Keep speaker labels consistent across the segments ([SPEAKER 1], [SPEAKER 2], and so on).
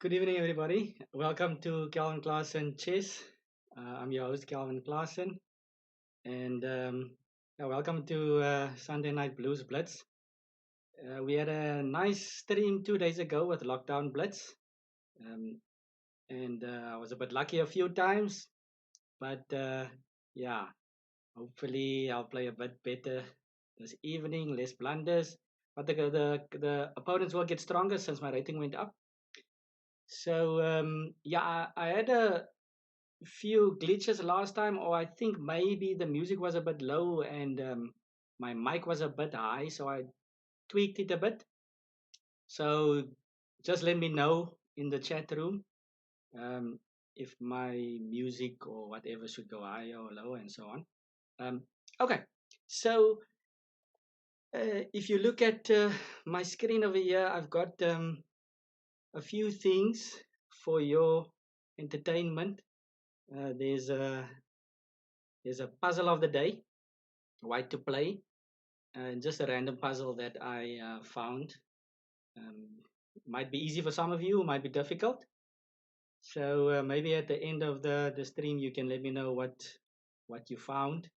[SPEAKER 1] Good evening, everybody. Welcome to Calvin Classen Chess. I'm your host, Calvin Classen, and yeah, welcome to Sunday Night Blues Blitz. We had a nice stream 2 days ago with Lockdown Blitz, um, and I was a bit lucky a few times, but yeah, hopefully I'll play a bit better this evening, less blunders. But the opponents will get stronger since my rating went up. So yeah, I had a few glitches last time, or I think maybe the music was a bit low and my mic was a bit high, so I tweaked it a bit. So just let me know in the chat room um, if my music or whatever should go high or low and so on. Um, okay, so if you look at my screen over here, I've got a few things for your entertainment. There's a puzzle of the day, white to play, just a random puzzle that I found. Um, might be easy for some of you, might be difficult. So maybe at the end of the stream, you can let me know what you found.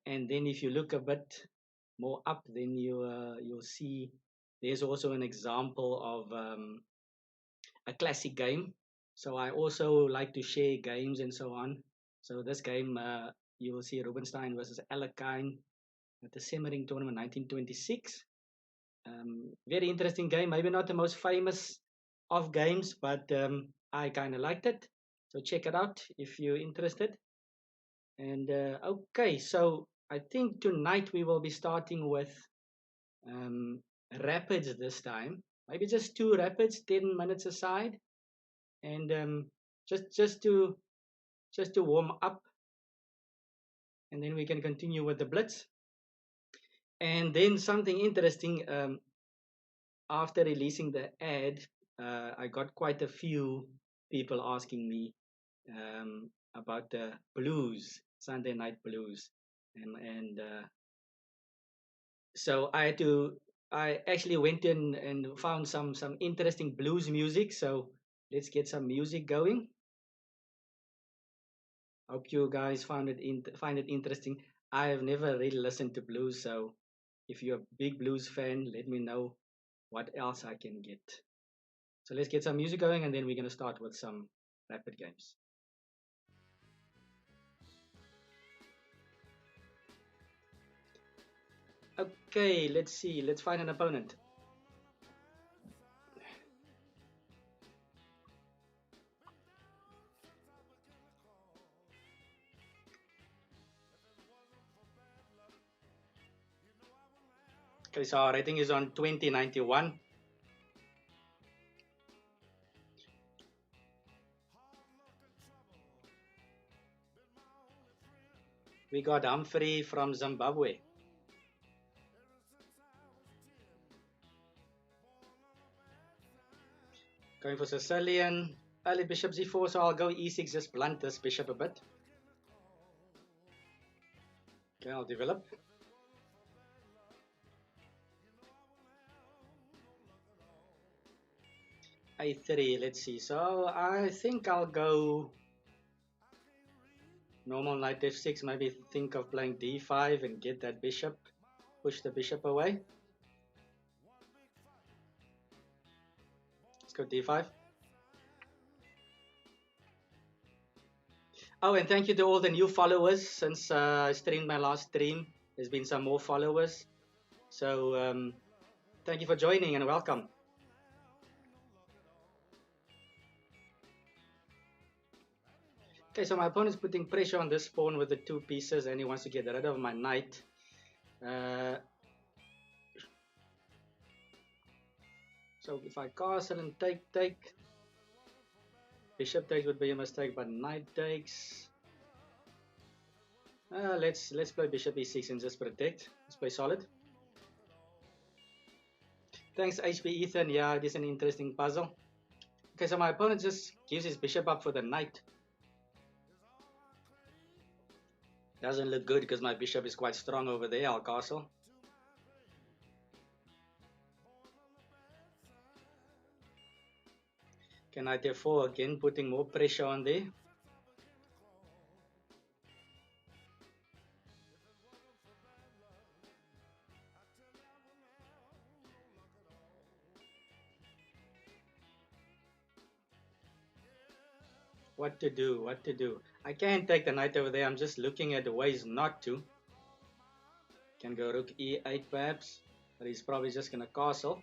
[SPEAKER 1] And then if you look a bit more up, then you'll see there's also an example of a classic game. So I also like to share games and so on. So this game, you will see Rubinstein versus Alekhine at the Semmering tournament 1926. Very interesting game. Maybe not the most famous of games, but I kind of liked it. So check it out if you're interested. And okay, so I think tonight we will be starting with um, rapids this time. Maybe just two rapids, 10 minutes aside, and just to warm up, and then we can continue with the blitz. And then something interesting. After releasing the ad, I got quite a few people asking me about the blues, Sunday Night Blues, and so I actually went in and found some interesting blues music. So let's get some music going. Hope you guys find it interesting. I have never really listened to blues, so if you're a big blues fan, let me know what else I can get. So let's get some music going, and then we're going to start with some rapid games. Okay, let's see. Let's find an opponent. Okay, so our rating is on 2091. We got Humphrey from Zimbabwe. Going for Sicilian. Early bishop z4, so I'll go e6, just blunt this bishop a bit. Okay, I'll develop. a3, let's see. So I think I'll go normal knight f6, maybe think of playing d5 and get that bishop, push the bishop away. Let's go d5. Oh, and thank you to all the new followers since I streamed my last stream. There's been some more followers. So thank you for joining and welcome. Okay, so my opponent's putting pressure on this pawn with the two pieces and he wants to get rid of my knight. So if I castle and take, bishop takes would be a mistake, but knight takes. Let's play bishop e6 and just protect. Let's play solid. Thanks HP Ethan. Yeah, it is an interesting puzzle. Okay, so my opponent just gives his bishop up for the knight. Doesn't look good because my bishop is quite strong over there. I'll castle. Okay, knight f4 again, putting more pressure on there. What to do? What to do? I can't take the knight over there. I'm just looking at the ways not to. Can go rook e8 perhaps, but he's probably just gonna castle.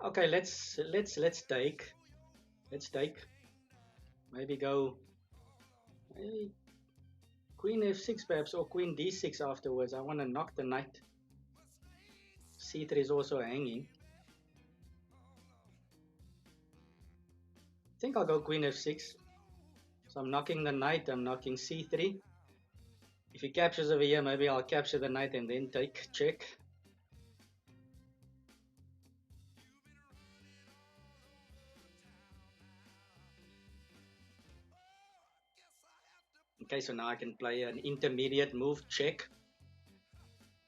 [SPEAKER 1] Okay, let's take. Let's take. Maybe go. Maybe queen f6 perhaps, or queen d6 afterwards. I want to knock the knight. c3 is also hanging. I think I'll go queen f6. So I'm knocking the knight. I'm knocking c3. If he captures over here, maybe I'll capture the knight and then take check. Okay, so now I can play an intermediate move, check.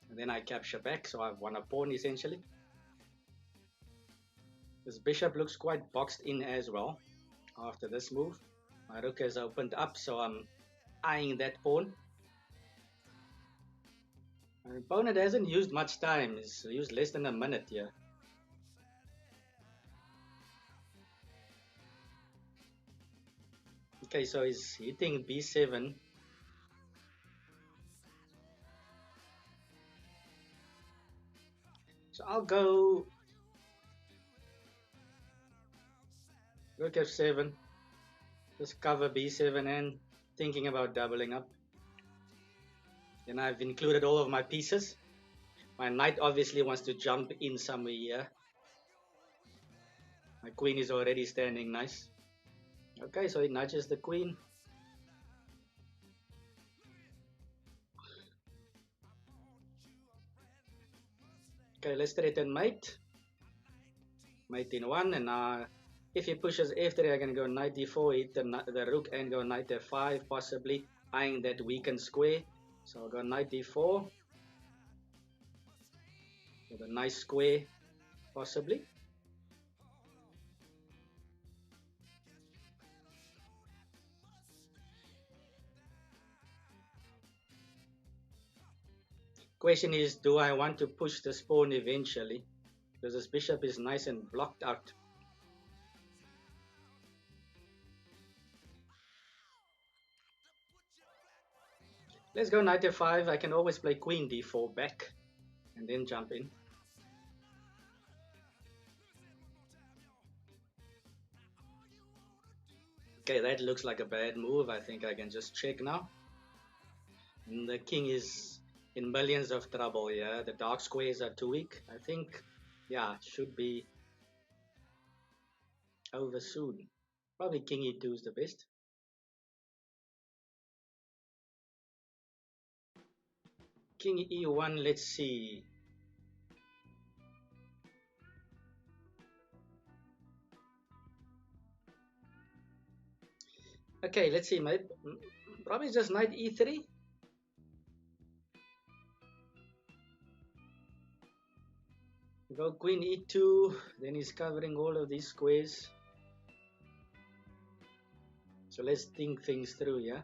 [SPEAKER 1] And then I capture back, so I've won a pawn essentially. This bishop looks quite boxed in as well after this move. My rook has opened up, so I'm eyeing that pawn. My opponent hasn't used much time, he's used less than a minute here. Okay, so he's hitting b7. So I'll go rook f7, just cover b7 and thinking about doubling up. Then I've included all of my pieces. My knight obviously wants to jump in somewhere here. My queen is already standing nice. Okay, so he nudges the queen. Okay, let's threaten mate. Mate in 1, and if he pushes f3, I can go knight d4, hit the rook and go knight f5, possibly eyeing that weakened square. So I'll go knight d4 with a nice square, possibly. Question is, do I want to push this pawn eventually? Because this bishop is nice and blocked out. Let's go knight f5. I can always play queen d4 back and then jump in. Okay, that looks like a bad move. I think I can just check now. And the king is in millions of trouble here. The dark squares are too weak. I think, yeah, should be over soon. Probably king e2 is the best. King e1, let's see. Okay, let's see. Probably just knight e3. Go queen e2. Then he's covering all of these squares. So let's think things through, yeah.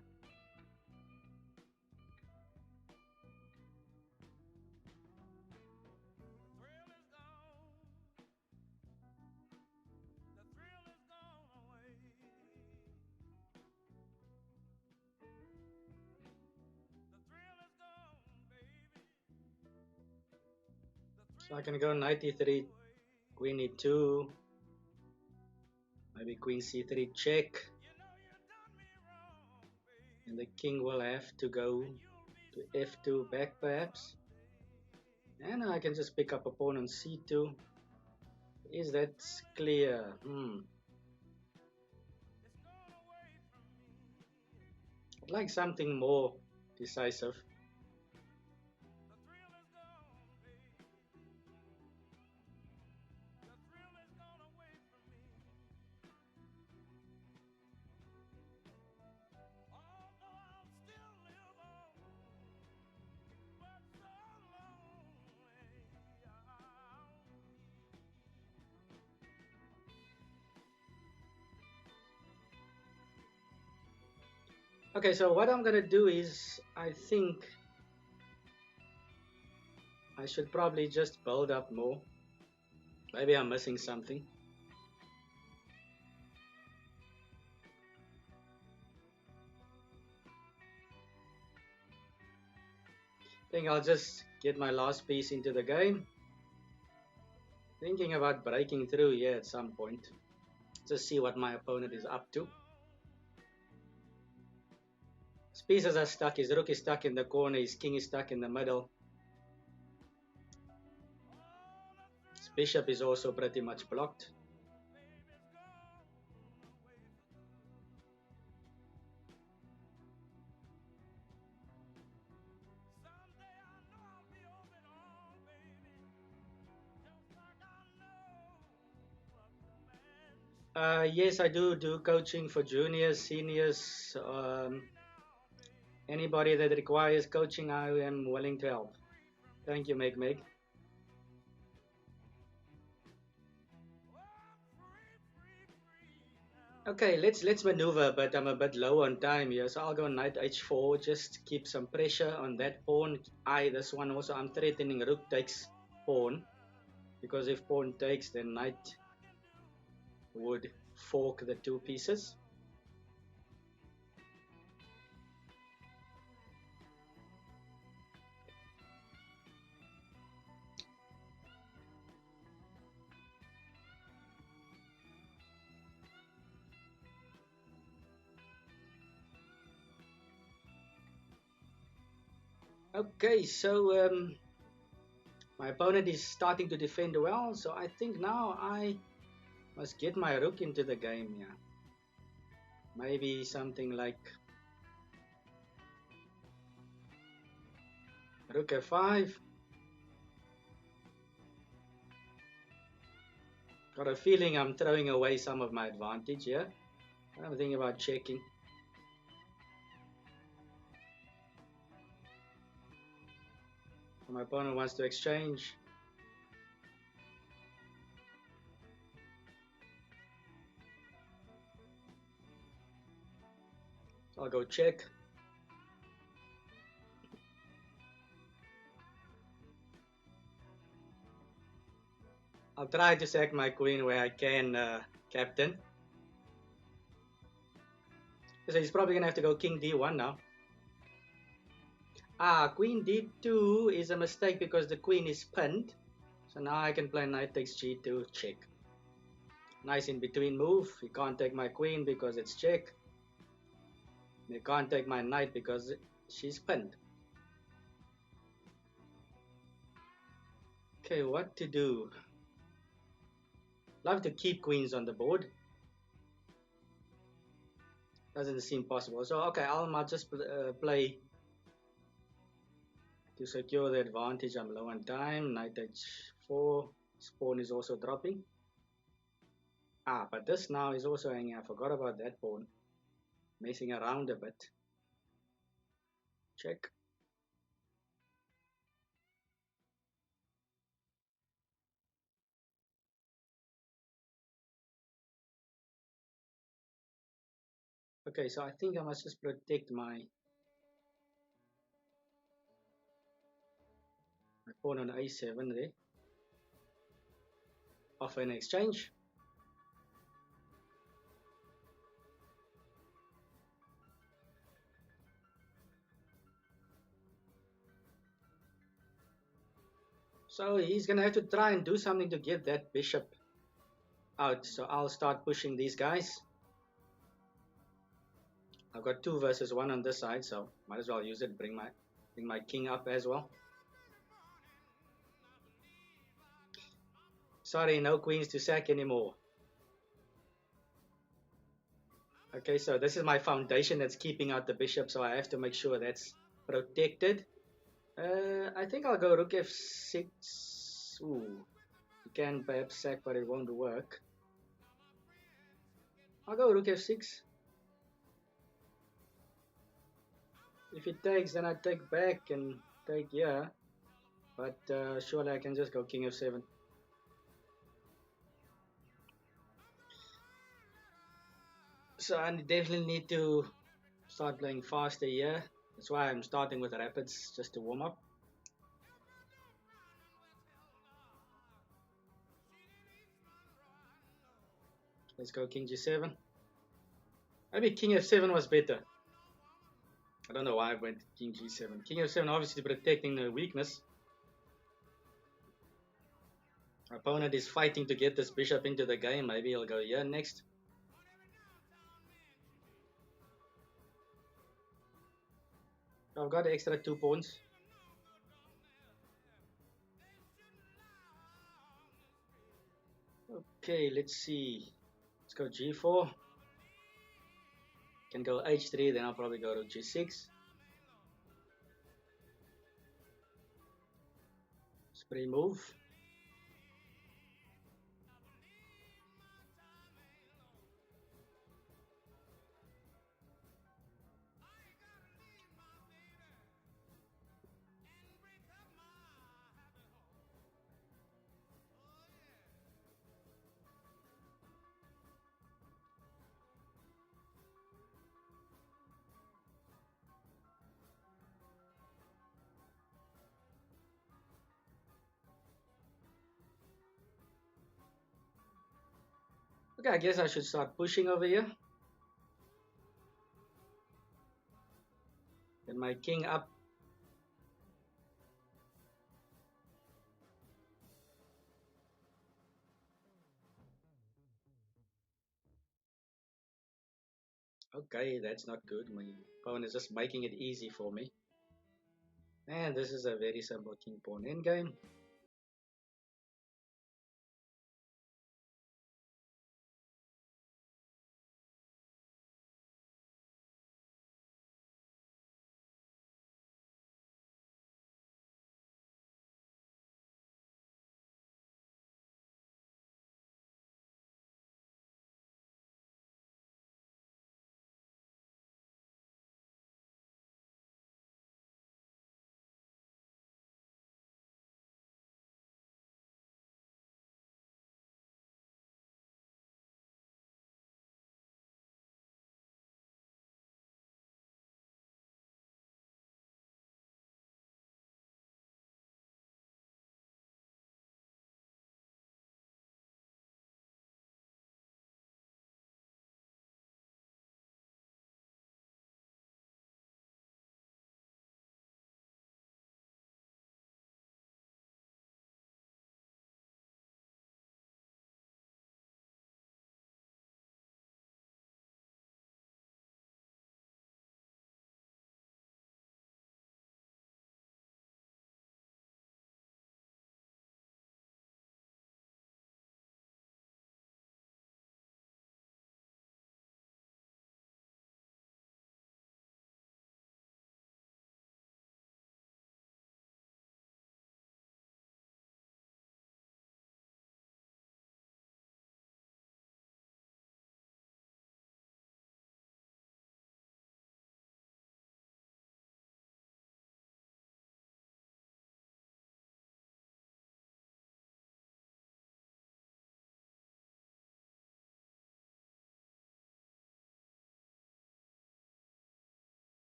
[SPEAKER 1] So I can go knight e3, queen e2, maybe queen c3 check. And the king will have to go to f2 back perhaps. And I can just pick up a pawn on c2. Is that clear? I'd like something more decisive. Okay, so what I'm gonna do is, I think I should probably just build up more. Maybe I'm missing something. I think I'll just get my last piece into the game. Thinking about breaking through here at some point. Just see what my opponent is up to. His pieces are stuck, his rook is stuck in the corner, his king is stuck in the middle. His bishop is also pretty much blocked. Yes, I do coaching for juniors, seniors, anybody that requires coaching, I am willing to help. Thank you, Meg. Okay, let's maneuver, but I'm a bit low on time here, so I'll go knight h4, just keep some pressure on that pawn. This one also, I'm threatening rook takes pawn, because if pawn takes, then knight would fork the two pieces. Okay, so my opponent is starting to defend well, so I think now I must get my rook into the game here. Maybe something like rook f5. Got a feeling I'm throwing away some of my advantage here. I'm thinking about checking. My opponent wants to exchange. So I'll go check. I'll try to sack my queen where I can, captain. So he's probably gonna have to go king d1 now. Queen d2 is a mistake because the queen is pinned. So now I can play knight takes g2, check. Nice in between move. He can't take my queen because it's check. He can't take my knight because she's pinned. Okay, what to do? Love to keep queens on the board. Doesn't seem possible. So okay, I'll just play to secure the advantage. I'm low on time. Knight h4. Pawn is also dropping. But this now is also hanging. I forgot about that pawn. Messing around a bit. Check. Okay, so I think I must just protect my pawn on a7 there. Offer an exchange. So he's gonna have to try and do something to get that bishop out. So I'll start pushing these guys. I've got 2 versus 1 on this side, so might as well use it. Bring my king up as well. Sorry, no queens to sack anymore. Okay, so this is my foundation that's keeping out the bishop, so I have to make sure that's protected. I think I'll go rook f6. Ooh, you can perhaps sack, but it won't work. I'll go rook f6. If it takes, then I take back and take here. But surely I can just go king f7. So I definitely need to start playing faster here. That's why I'm starting with rapids just to warm up. Let's go king g7. Maybe king f7 was better. I don't know why I went king g7. King f7 obviously protecting the weakness. My opponent is fighting to get this bishop into the game. Maybe he'll go here next. I've got the extra 2 pawns. Okay, let's see. Let's go g4. Can go h3, then I'll probably go to g6. Spray move. Okay, I guess I should start pushing over here. Get my king up. Okay, that's not good. My opponent is just making it easy for me. And this is a very simple king pawn endgame.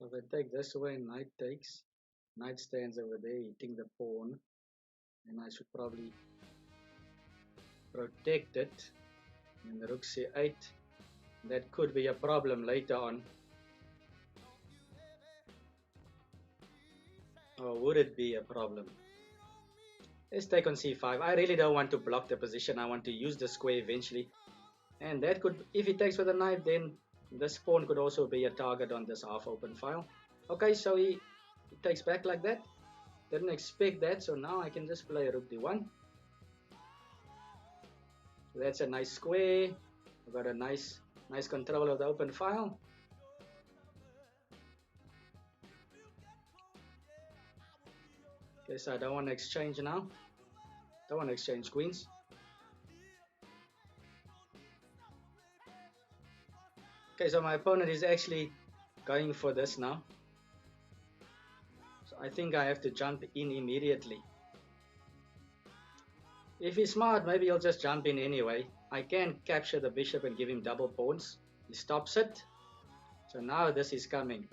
[SPEAKER 1] If I take this way, knight takes. Knight stands over there, hitting the pawn. And I should probably protect it. And rook c8. That could be a problem later on. Or would it be a problem? Let's take on c5. I really don't want to block the position. I want to use the square eventually. And that could, if he takes with a knight, then this pawn could also be a target on this half open file. Okay, so he takes back like that. Didn't expect that, so now I can just play rook d1. That's a nice square. I've got a nice control of the open file. Okay, so I don't want to exchange now. Don't want to exchange queens. Okay, so my opponent is actually going for this now. So I think I have to jump in immediately. If he's smart, maybe he'll just jump in anyway. I can capture the bishop and give him double pawns. He stops it. So now this is coming.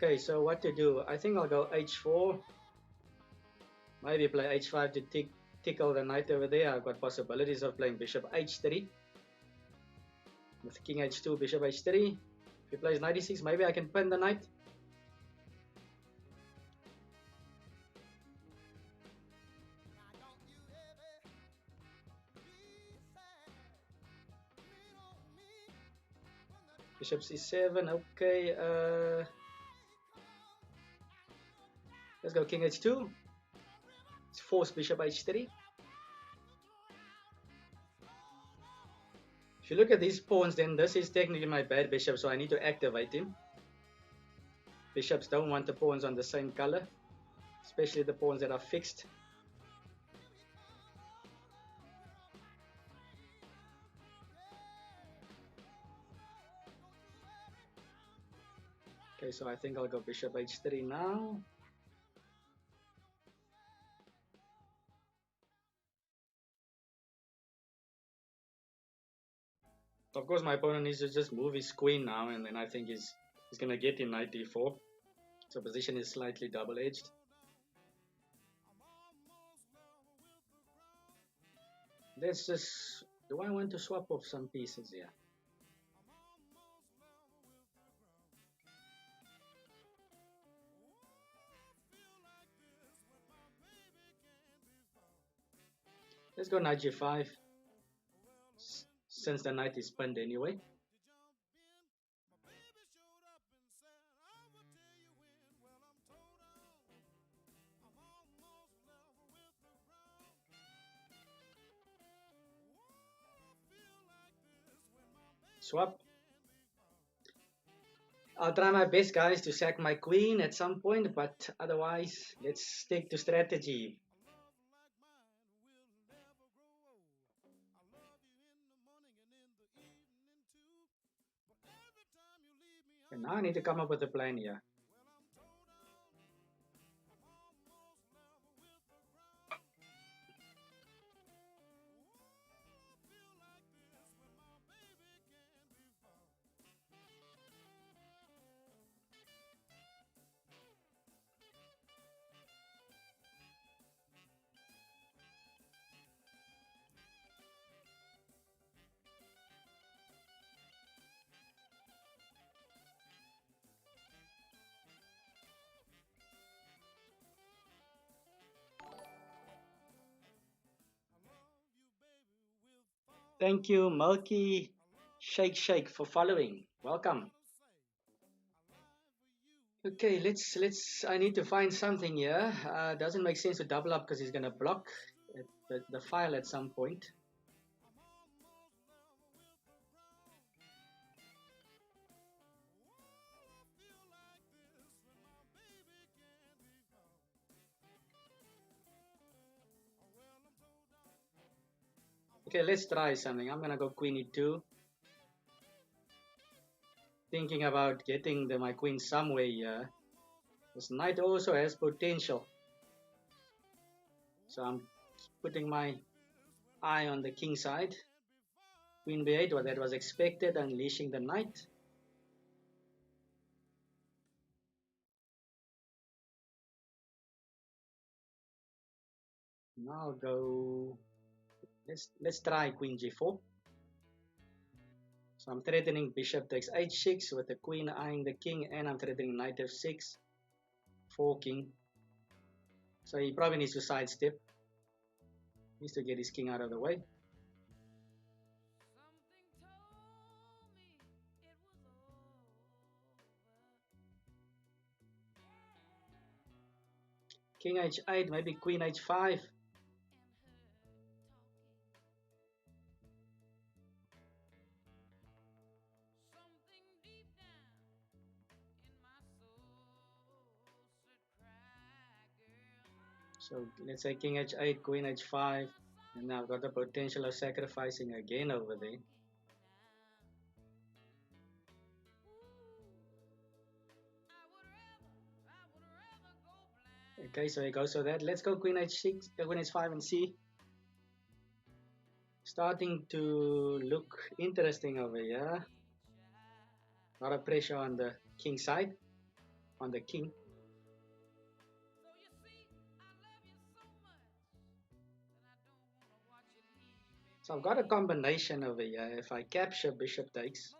[SPEAKER 1] Okay, so what to do? I think I'll go h4. Maybe play h5 to tickle the knight over there. I've got possibilities of playing bishop h3. With king h2, bishop h3. If he plays knight e6, maybe I can pin the knight. Bishop c7, okay. Let's go king h2. Let's force bishop h3. If you look at these pawns, then this is technically my bad bishop, so I need to activate him. Bishops don't want the pawns on the same color, especially the pawns that are fixed. Okay, so I think I'll go bishop h3 now. Of course, my opponent needs to just move his queen now, and then I think he's going to get in knight d4. So position is slightly double-edged. Let's just... Do I want to swap off some pieces here? Let's go knight g5, since the knight is pinned anyway. Swap. I'll try my best, guys, to sack my queen at some point, but otherwise, let's stick to strategy. And now I need to come up with a plan here. Thank you, Milky Shake, for following. Welcome. Okay, let's. I need to find something here. Doesn't make sense to double up because he's gonna block the file at some point. Okay, let's try something. I'm gonna go queen e2. thinking about getting my queen somewhere here. This knight also has potential. So I'm putting my eye on the king side. Queen b8, well, that was expected, unleashing the knight. Now go, let's try queen g4. So I'm threatening bishop takes h6 with the queen eyeing the king, and I'm threatening knight f6, forking. So he probably needs to sidestep. Needs to get his king out of the way. King h8, maybe queen h5. So let's say king h8, queen h5, and now I've got the potential of sacrificing again over there. Okay, so he goes for that. Let's go queen h6, queen h5 and see. Starting to look interesting over here. A lot of pressure on the king side, on the king. So I've got a combination over here. If I capture bishop takes,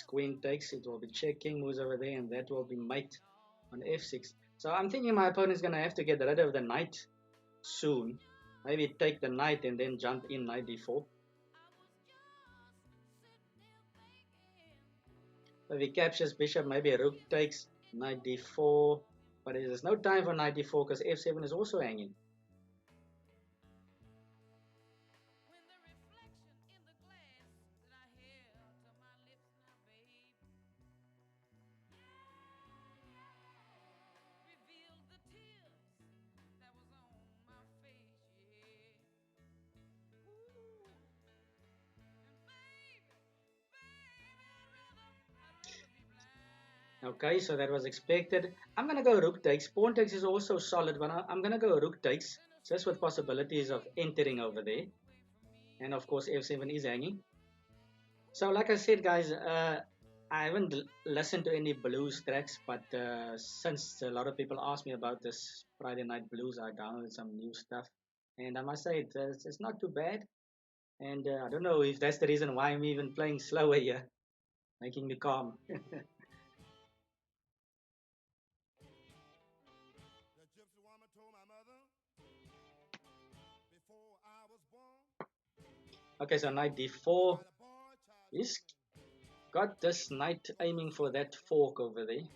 [SPEAKER 1] queen takes, it will be check, king moves over there, and that will be mate on f6. So I'm thinking my opponent's going to have to get rid of the knight soon. Maybe take the knight and then jump in knight d4. If he captures bishop, maybe a rook takes knight d4. But there's no time for knight d4 because f7 is also hanging. Okay, so that was expected. I'm going to go rook takes. Pawn takes is also solid, but I'm going to go rook takes. Just with possibilities of entering over there. And of course, f7 is hanging. So like I said, guys, I haven't listened to any blues tracks, but since a lot of people asked me about this Friday Night Blues, I downloaded some new stuff. And I must say, it's not too bad. And I don't know if that's the reason why I'm even playing slower here, making me calm. Okay, so knight d4. He's got this knight aiming for that fork over there.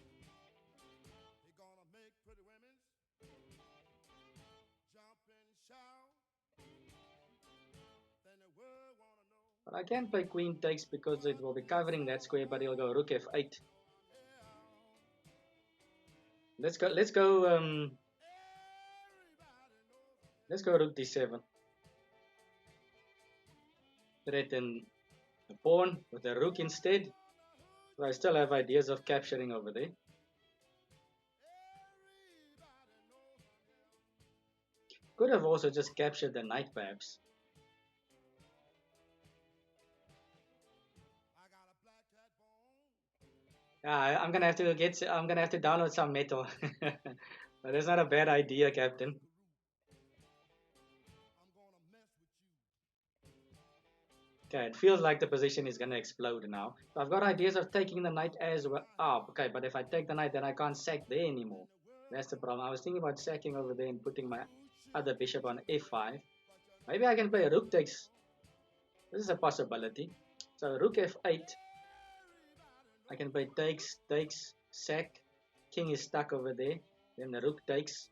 [SPEAKER 1] But I can play queen takes because it will be covering that square, but he'll go rook f8. Let's go rook d7. Threaten the pawn with a rook instead. So I still have ideas of capturing over there. Could have also just captured the knight perhaps. I'm gonna have to download some metal. But that's not a bad idea, Captain. Okay, it feels like the position is gonna explode now. So I've got ideas of taking the knight as well. Oh, okay, but if I take the knight, then I can't sack there anymore. That's the problem. I was thinking about sacking over there and putting my other bishop on f5. Maybe I can play a rook takes. This is a possibility. So rook f8. I can play takes, sack. King is stuck over there. Then the rook takes,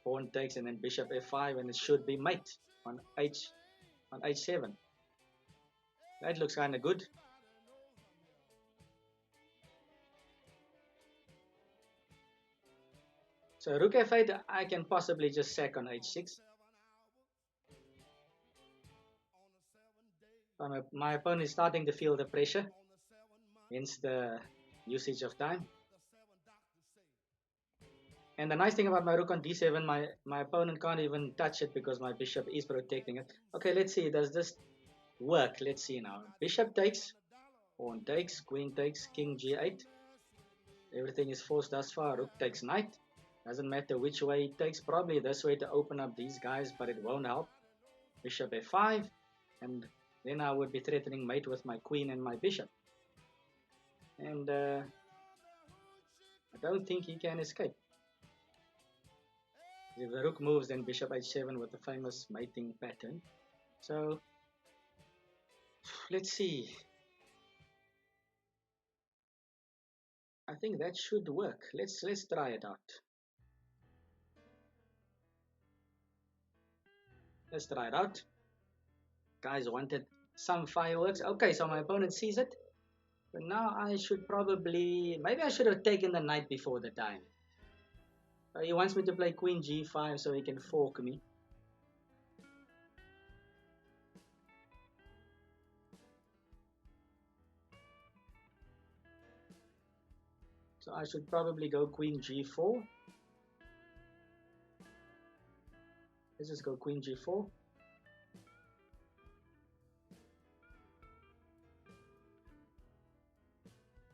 [SPEAKER 1] pawn takes, and then bishop f5, and it should be mate on h7. That looks kind of good. So rook f8, I can possibly just sack on h6. My opponent is starting to feel the pressure. hence the usage of time. And the nice thing about my rook on d7, my opponent can't even touch it because my bishop is protecting it. Okay, let's see, does this work? Let's see now. Bishop takes, pawn takes, queen takes, king g8. Everything is forced thus far. Rook takes knight. Doesn't matter which way it takes, probably this way to open up these guys, but it won't help. Bishop f5, and then I would be threatening mate with my queen and my bishop. And I don't think he can escape. If the rook moves, then bishop h7 with the famous mating pattern. So let's see. I think that should work. Let's try it out. Let's try it out. Guys wanted some fireworks. Okay, so my opponent sees it. But now I should probably, maybe I should have taken the knight before the time. He wants me to play queen g5 so he can fork me. So I should probably go queen g4. Let's just go queen g4.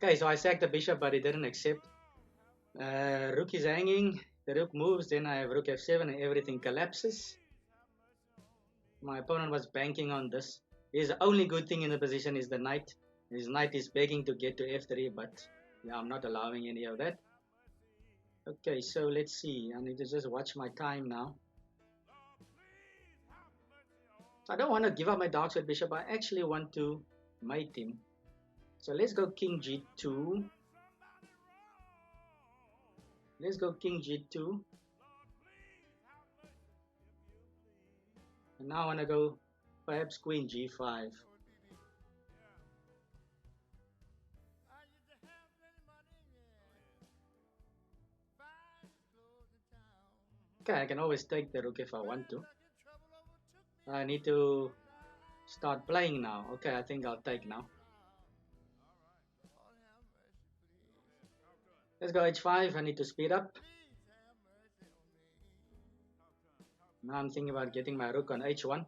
[SPEAKER 1] Okay, so I sacked the bishop, but he didn't accept. Rook is hanging. The rook moves, then I have rook f7 and everything collapses. My opponent was banking on this. His only good thing in the position is the knight. His knight is begging to get to f3, but yeah, I'm not allowing any of that. Okay, so let's see. I need to just watch my time now. I don't want to give up my dark side bishop. I actually want to mate him. So let's go king g2. Let's go king g2. And now I want to go perhaps queen g5. Okay, I can always take the rook if I want to. I need to start playing now. Okay, I think I'll take now. Let's go h5. I need to speed up. Now I'm thinking about getting my rook on h1.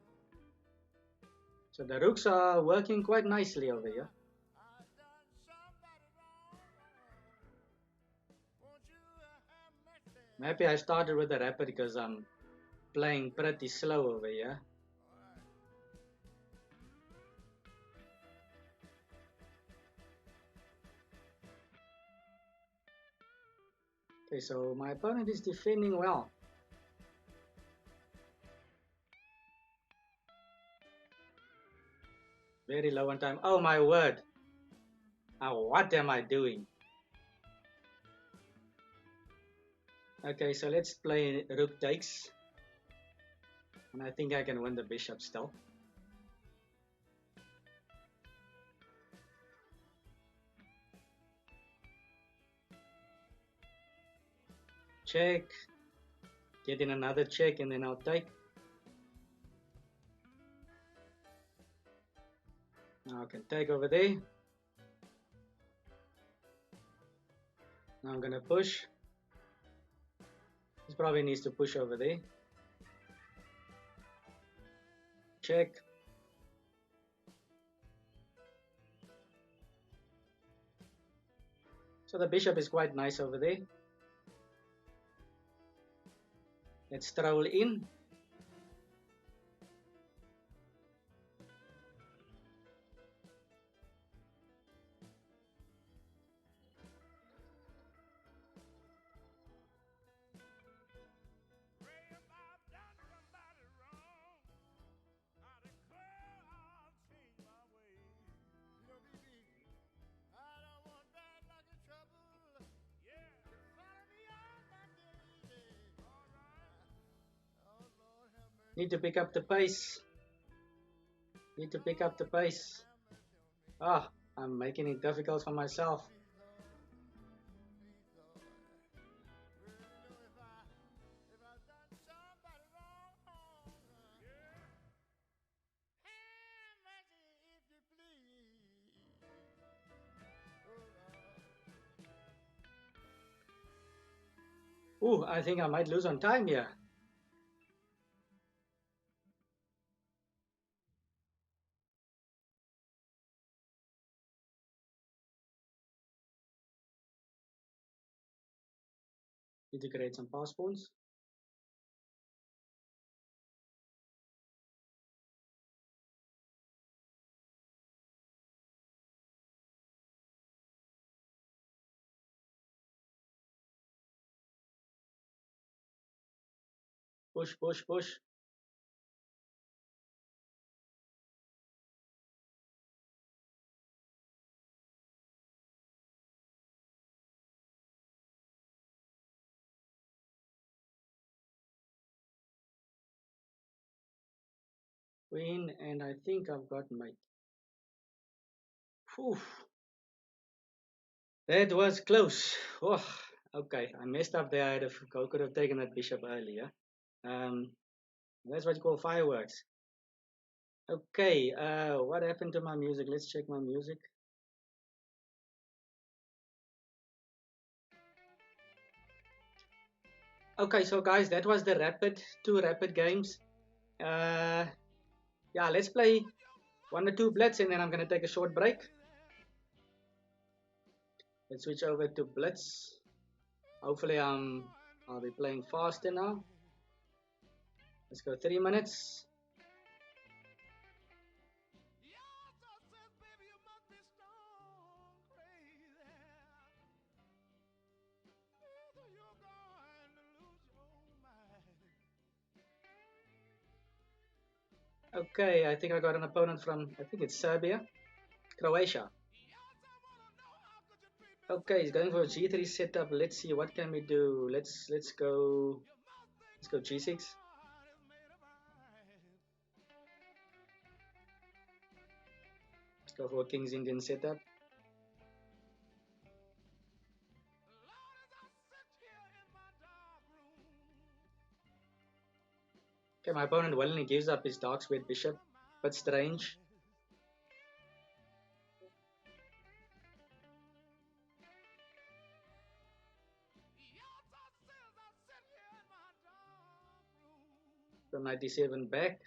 [SPEAKER 1] So the rooks are working quite nicely over here. Maybe I started with the rapid because I'm playing pretty slow over here. Okay, so my opponent is defending well. Very low on time. Oh my word. What am I doing? Okay, so let's play rook takes. And I think I can win the bishop still. Check. Get in another check and then I'll take. Now I can take over there. Now I'm gonna push. This probably needs to push over there. Check. So the bishop is quite nice over there. Let's stroll in. Need to pick up the pace. Need to pick up the pace. Ah, I'm making it difficult for myself. Ooh, I think I might lose on time here. Need to create some passports. Push, push, push. Queen, and I think I've got my... Whew. That was close. Oh, okay, I messed up there. I could have taken that bishop earlier. That's what you call fireworks. Okay, what happened to my music? Let's check my music. Okay, so guys, that was the two rapid games. Yeah, let's play 1 or 2 blitz and then I'm gonna take a short break. Let's switch over to blitz. Hopefully I'll be playing faster now. Let's go 3 minutes. Okay, I think I got an opponent from, I think it's Serbia, Croatia. Okay, he's going for a G3 setup. Let's see, what can we do? Let's go G6. Let's go for a King's Indian setup. Okay, my opponent willingly gives up his dark squared bishop, but strange. So 97 back.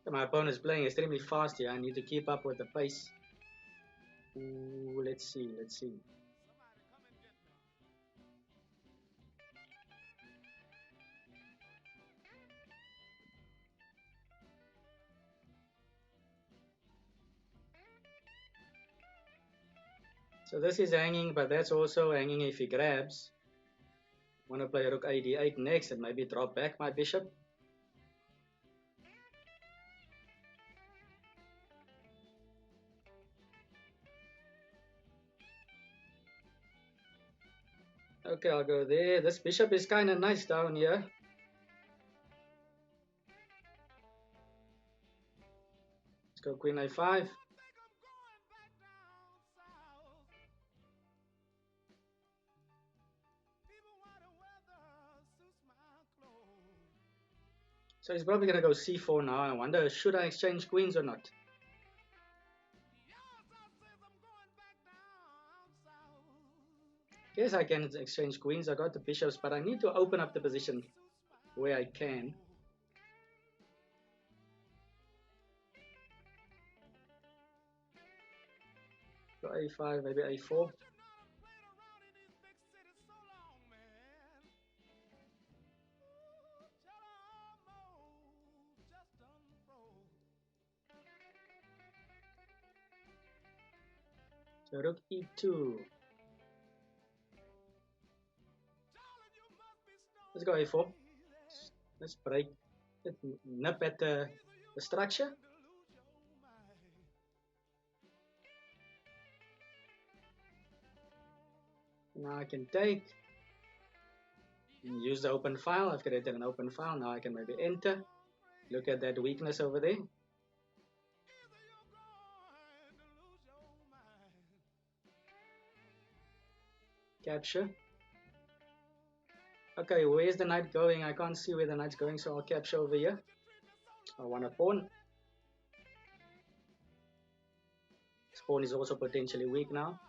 [SPEAKER 1] My opponent is playing extremely fast here. I need to keep up with the pace. Ooh, let's see. So this is hanging, but that's also hanging if he grabs. I want to play rook ad8 next and maybe drop back my bishop. Okay, I'll go there. This bishop is kind of nice down here. Let's go queen a5. So he's probably going to go c4 now. I wonder, should I exchange queens or not? Yes, I can exchange queens. I got the bishops, but I need to open up the position where I can. Go a5, maybe a4. So rook e2. Let's go a4. Let's break it, nip at the structure. Now I can take and use the open file. I've created an open file. Now I can maybe enter. Look at that weakness over there. Capture. Okay, where's the knight going? I can't see where the knight's going, so I'll capture over here. I want a pawn. This pawn is also potentially weak now.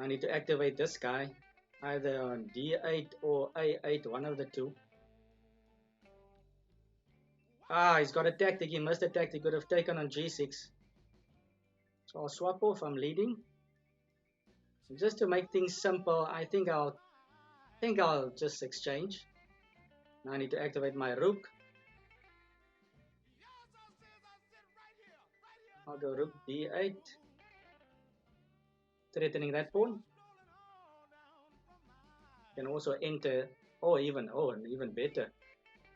[SPEAKER 1] I need to activate this guy, either on d8 or a8, one of the two. Ah, he's got a tactic. He missed a tactic. He could have taken on g6. So I'll swap off. I'm leading. So just to make things simple, I think I'll just exchange. Now I need to activate my rook. I'll go rook d8, threatening that pawn. Can also enter, even better.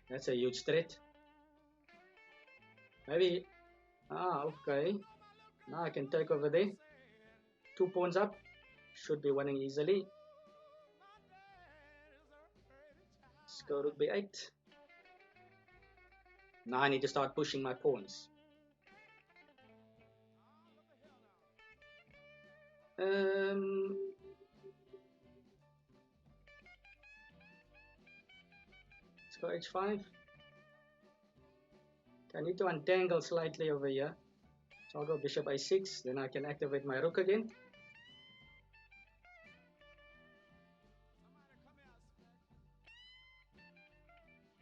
[SPEAKER 1] That's a huge threat. Maybe, okay. Now I can take over there. 2 pawns up. Should be winning easily. Let's go rook b8. Now I need to start pushing my pawns. Let's go h5. I need to untangle slightly over here. So I'll go bishop a6. Then I can activate my rook again.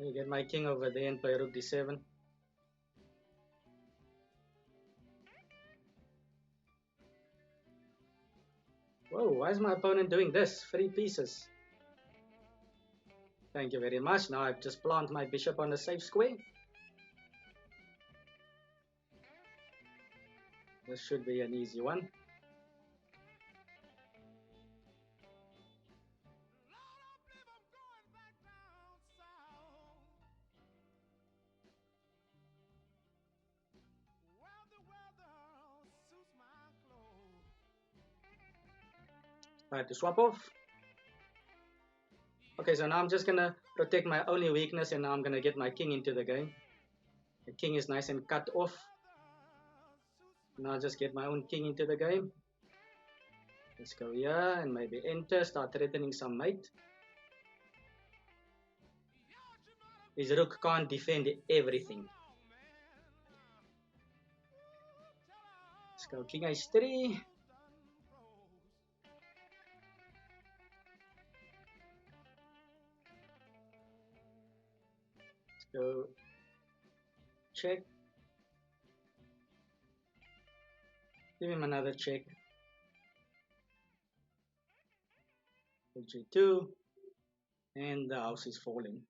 [SPEAKER 1] I get my king over there and play rook d7. Whoa, why is my opponent doing this? 3 pieces. Thank you very much. Now I've just planted my bishop on a safe square. This should be an easy one. I have to swap off. Okay, so now I'm just gonna protect my only weakness, and now I'm gonna get my king into the game. The king is nice and cut off. Now I'll just get my own king into the game. Let's go here and maybe enter, start threatening some mate. His rook can't defend everything. Let's go king h3. Let's go check. Give him another check. G2. And the house is falling.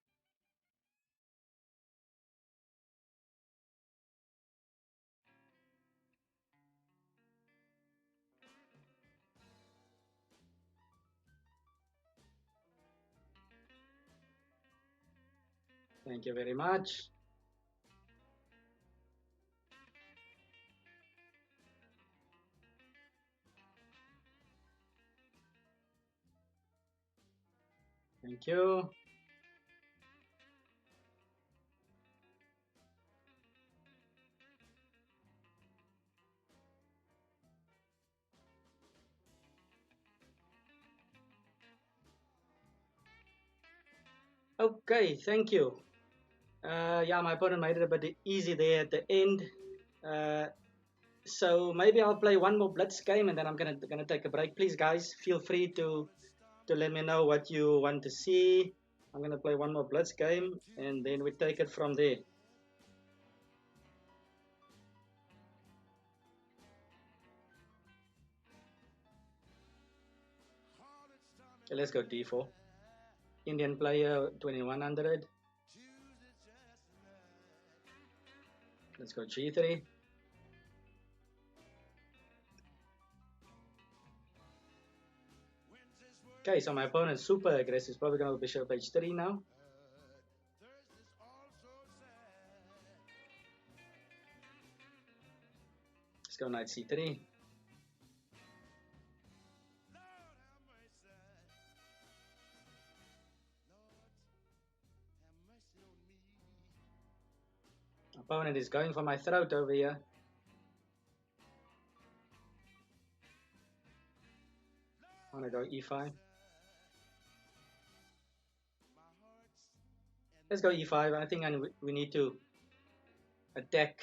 [SPEAKER 1] Thank you very much. Thank you. Okay, thank you. Yeah, my opponent made it a bit easy there at the end. So maybe I'll play one more Blitz game and then I'm gonna take a break. Please, guys, feel free to let me know what you want to see. I'm gonna play one more Blitz game and then we take it from there. Okay, let's go d4. Indian player 2100. Let's go g3. Okay, so my opponent's super aggressive. He's probably going to go bishop h3 now. Let's go knight c3. Opponent is going for my throat over here. I want to go e5. Let's go e5. I think we need to attack.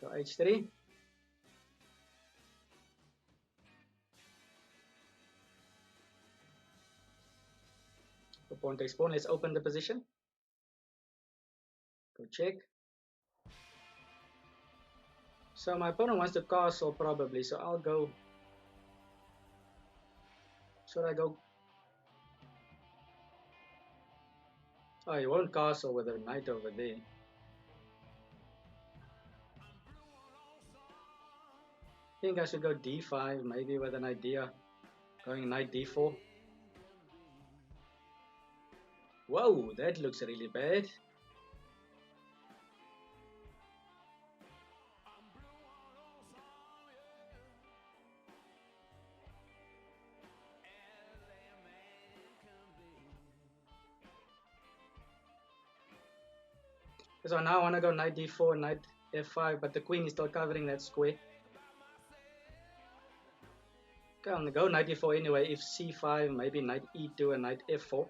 [SPEAKER 1] Go h3. Pawn takes pawn. Let's open the position. Go check. So my opponent wants to castle probably, so I'll go. Should I go? Oh, he won't castle with a knight over there. I think I should go d5, maybe with an idea. Going knight d4. Whoa, that looks really bad. So now I want to go knight d4, knight f5, but the queen is still covering that square. Okay, I'm going to go knight d4 anyway. If c5, maybe knight e2 and knight f4.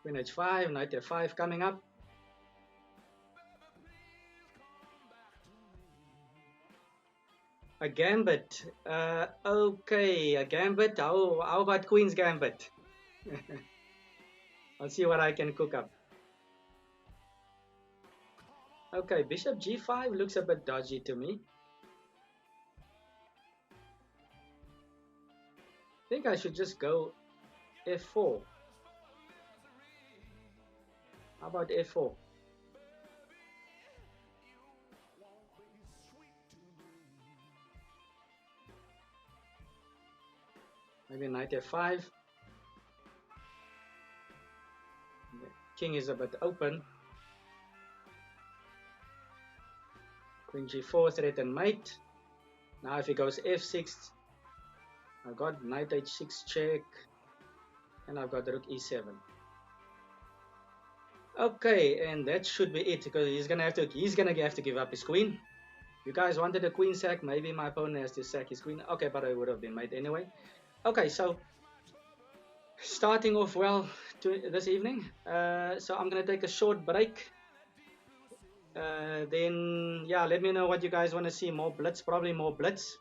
[SPEAKER 1] Queen h5, knight f5 coming up. A gambit. Okay, a gambit. How about queen's gambit? I'll see what I can cook up. Okay, bishop g5 looks a bit dodgy to me. I think I should just go f4. How about f4? Maybe knight f5. The king is a bit open. Queen g4, threaten mate. Now if he goes f6, I've got knight h6 check, and I've got rook e7. Okay, and that should be it, because he's gonna have to give up his queen. You guys wanted a queen sack, maybe my opponent has to sack his queen. Okay, but I would have been mate anyway. Okay, so starting off well this evening. So I'm gonna take a short break. Then yeah, let me know what you guys want to see. More blitz, probably more blitz.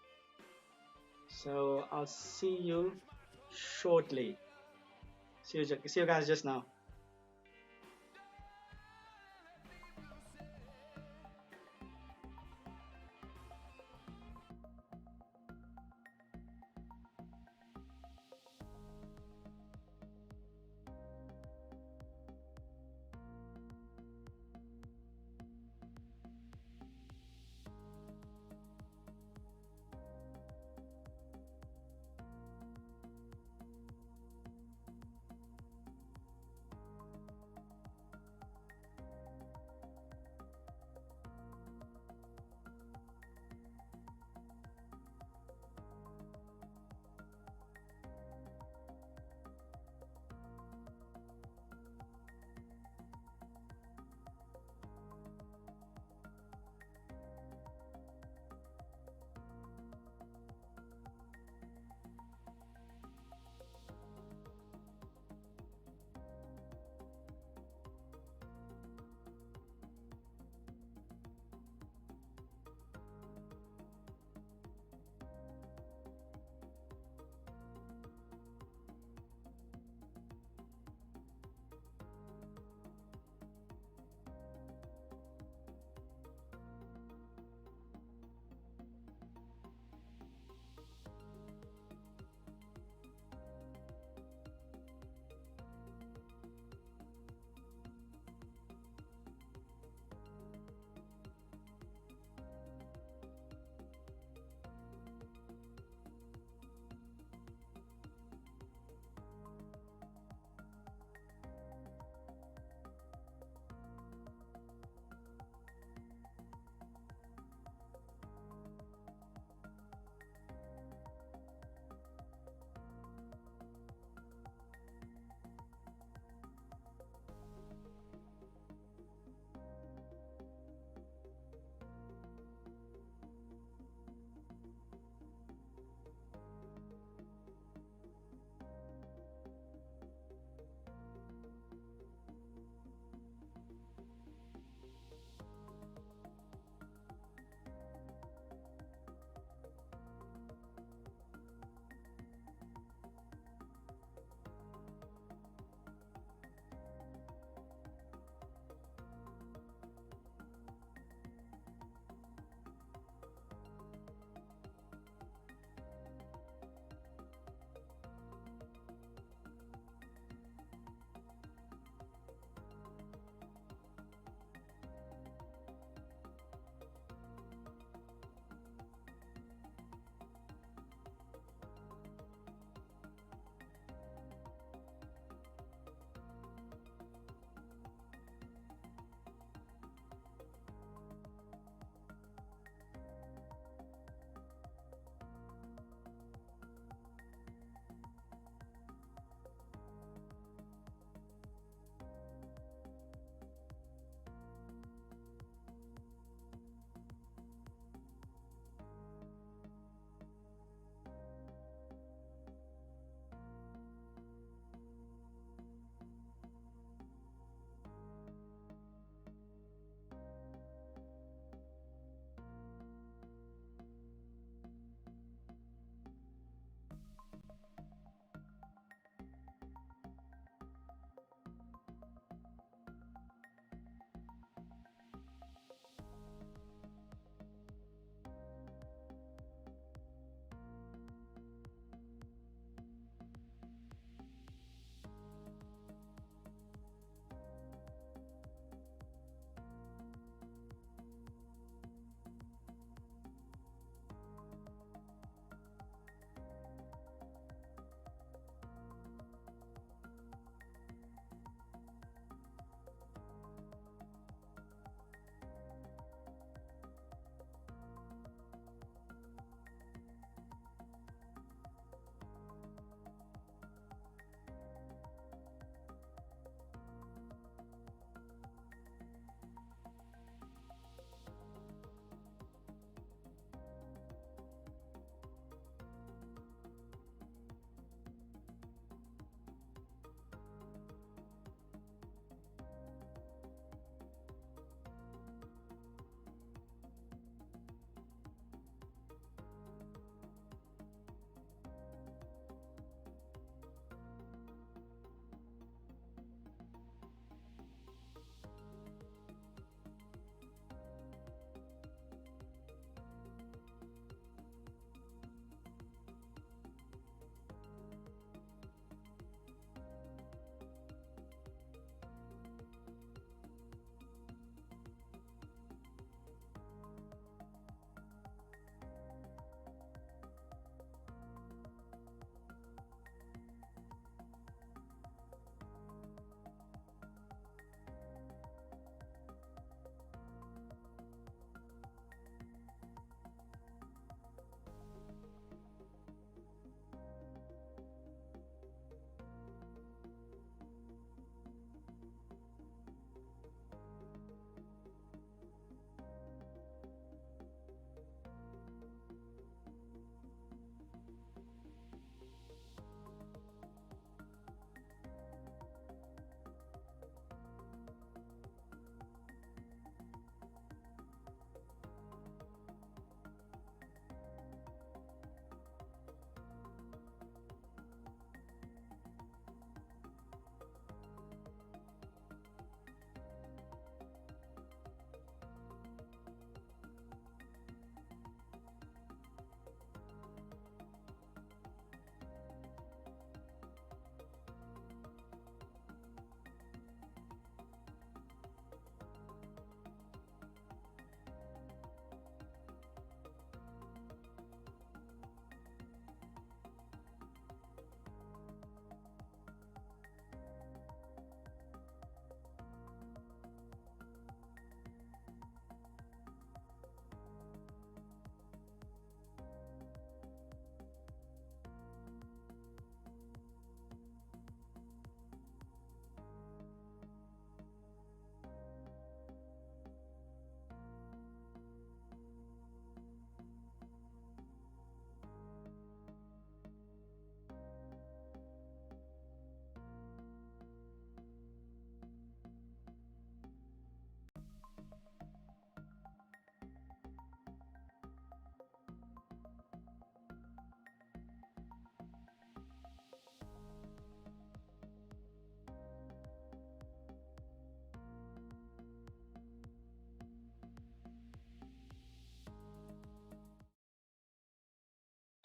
[SPEAKER 1] So I'll see you shortly. See you guys just now.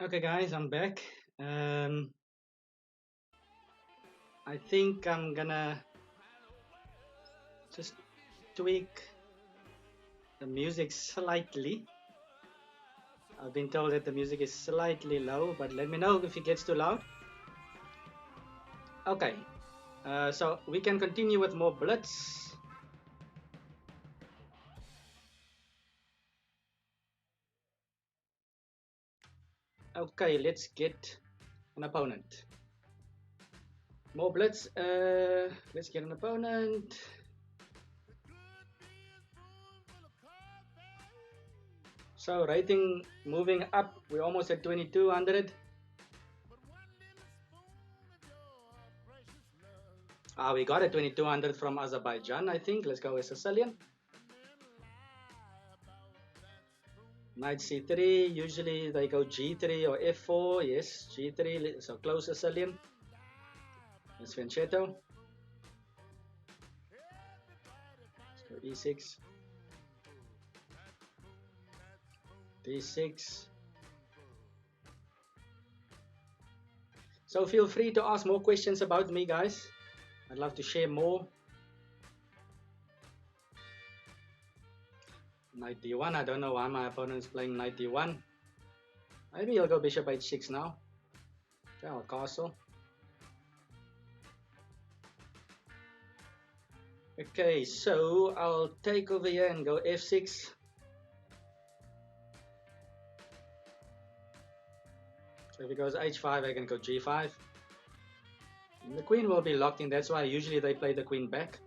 [SPEAKER 1] Okay, guys, I'm back. I think I'm gonna just tweak the music slightly. I've been told that the music is slightly low, but let me know if it gets too loud. Okay, so we can continue with more Blitz. Okay, let's get an opponent. More Blitz. Let's get an opponent. So rating moving up. We're almost at 2200. We got a 2200 from Azerbaijan, I think. Let's go with Sicilian. Knight c3, usually they go g3 or f4. Yes, g3, so close Sicilian. That's Fianchetto. Let's go e6. d6. So feel free to ask more questions about me, guys. I'd love to share more. Knight d1, I don't know why my opponent's playing knight d1. Maybe he'll go bishop h6 now. Okay, I'll castle. Okay, so I'll take over here and go f6. So if he goes h5, I can go g5. And the queen will be locked in, that's why usually they play the queen back.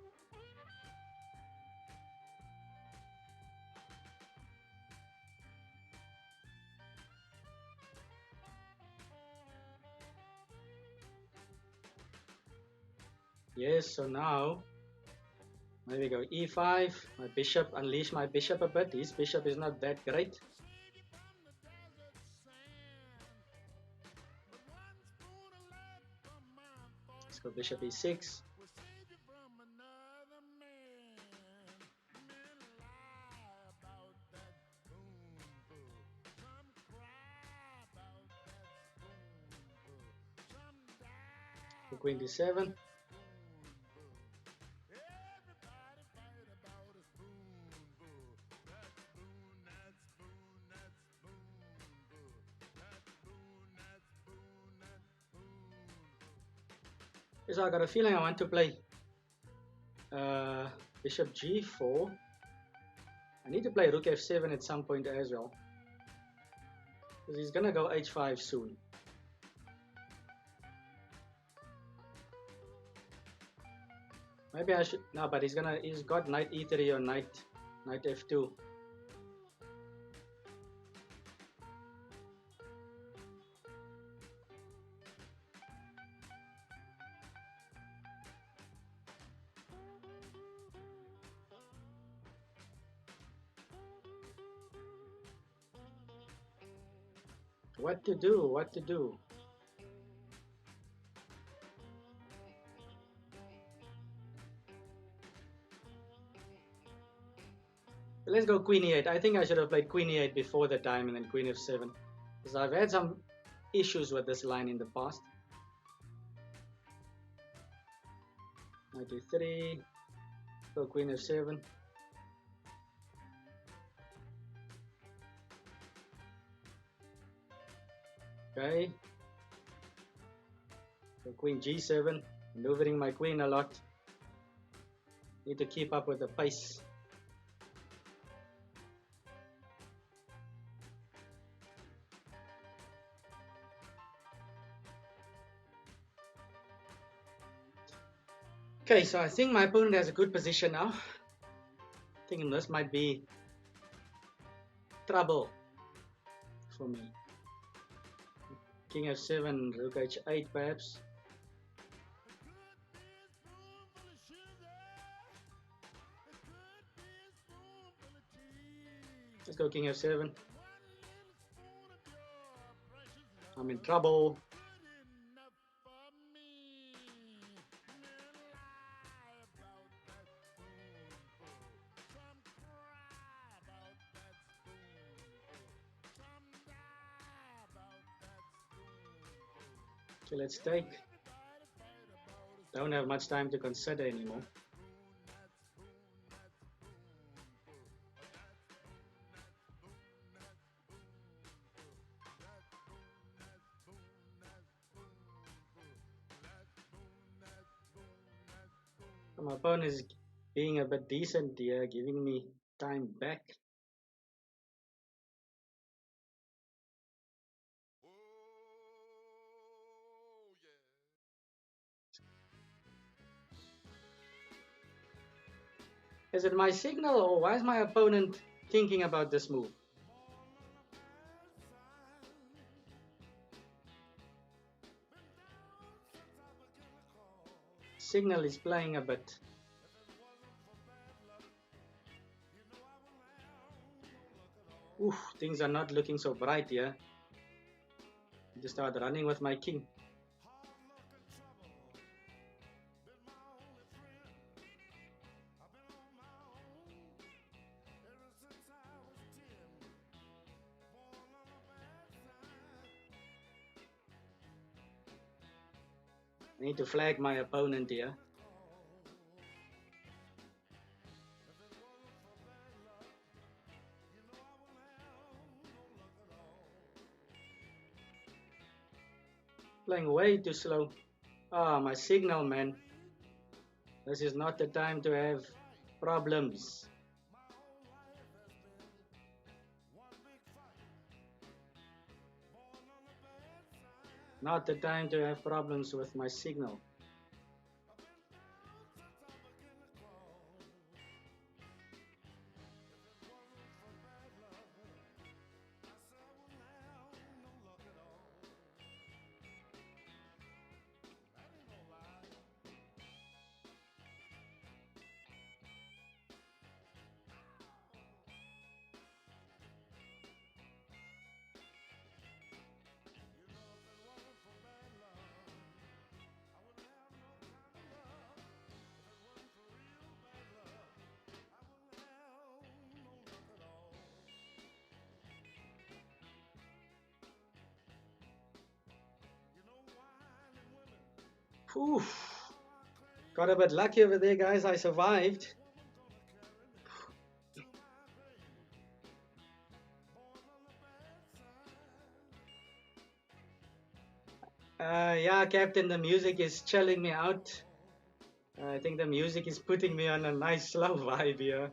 [SPEAKER 1] Yes, so now maybe go e5. My bishop, unleash my bishop a bit. His bishop is not that great. Let's go bishop e6. Queen d7. So I got a feeling I want to play bishop g4. I need to play rook f7 at some point as well, because he's gonna go h5 soon. Maybe I should no, but he's got knight e3 or knight f2. What to do? What to do? Let's go queen e8. I think I should have played queen e8 before the time and then queen f7, because I've had some issues with this line in the past. Knight e3, go queen f7. Okay. So queen g7, maneuvering my queen a lot. Need to keep up with the pace. Okay, so I think my opponent has a good position now. I think this might be trouble for me. King f7, rook h8 perhaps. Let's go king f7. I'm in trouble. So let's take. Don't have much time to consider anymore. So my opponent is being a bit decent here, giving me time back. Is it my signal, or why is my opponent thinking about this move? Signal is playing a bit. Oof, things are not looking so bright here. I just start running with my king. I need to flag my opponent here. Playing way too slow. Ah, my signal, man. This is not the time to have problems. Not the time to have problems with my signal. Oof. Got a bit lucky over there, guys. I survived. Yeah, Captain, the music is chilling me out. I think the music is putting me on a nice slow vibe here.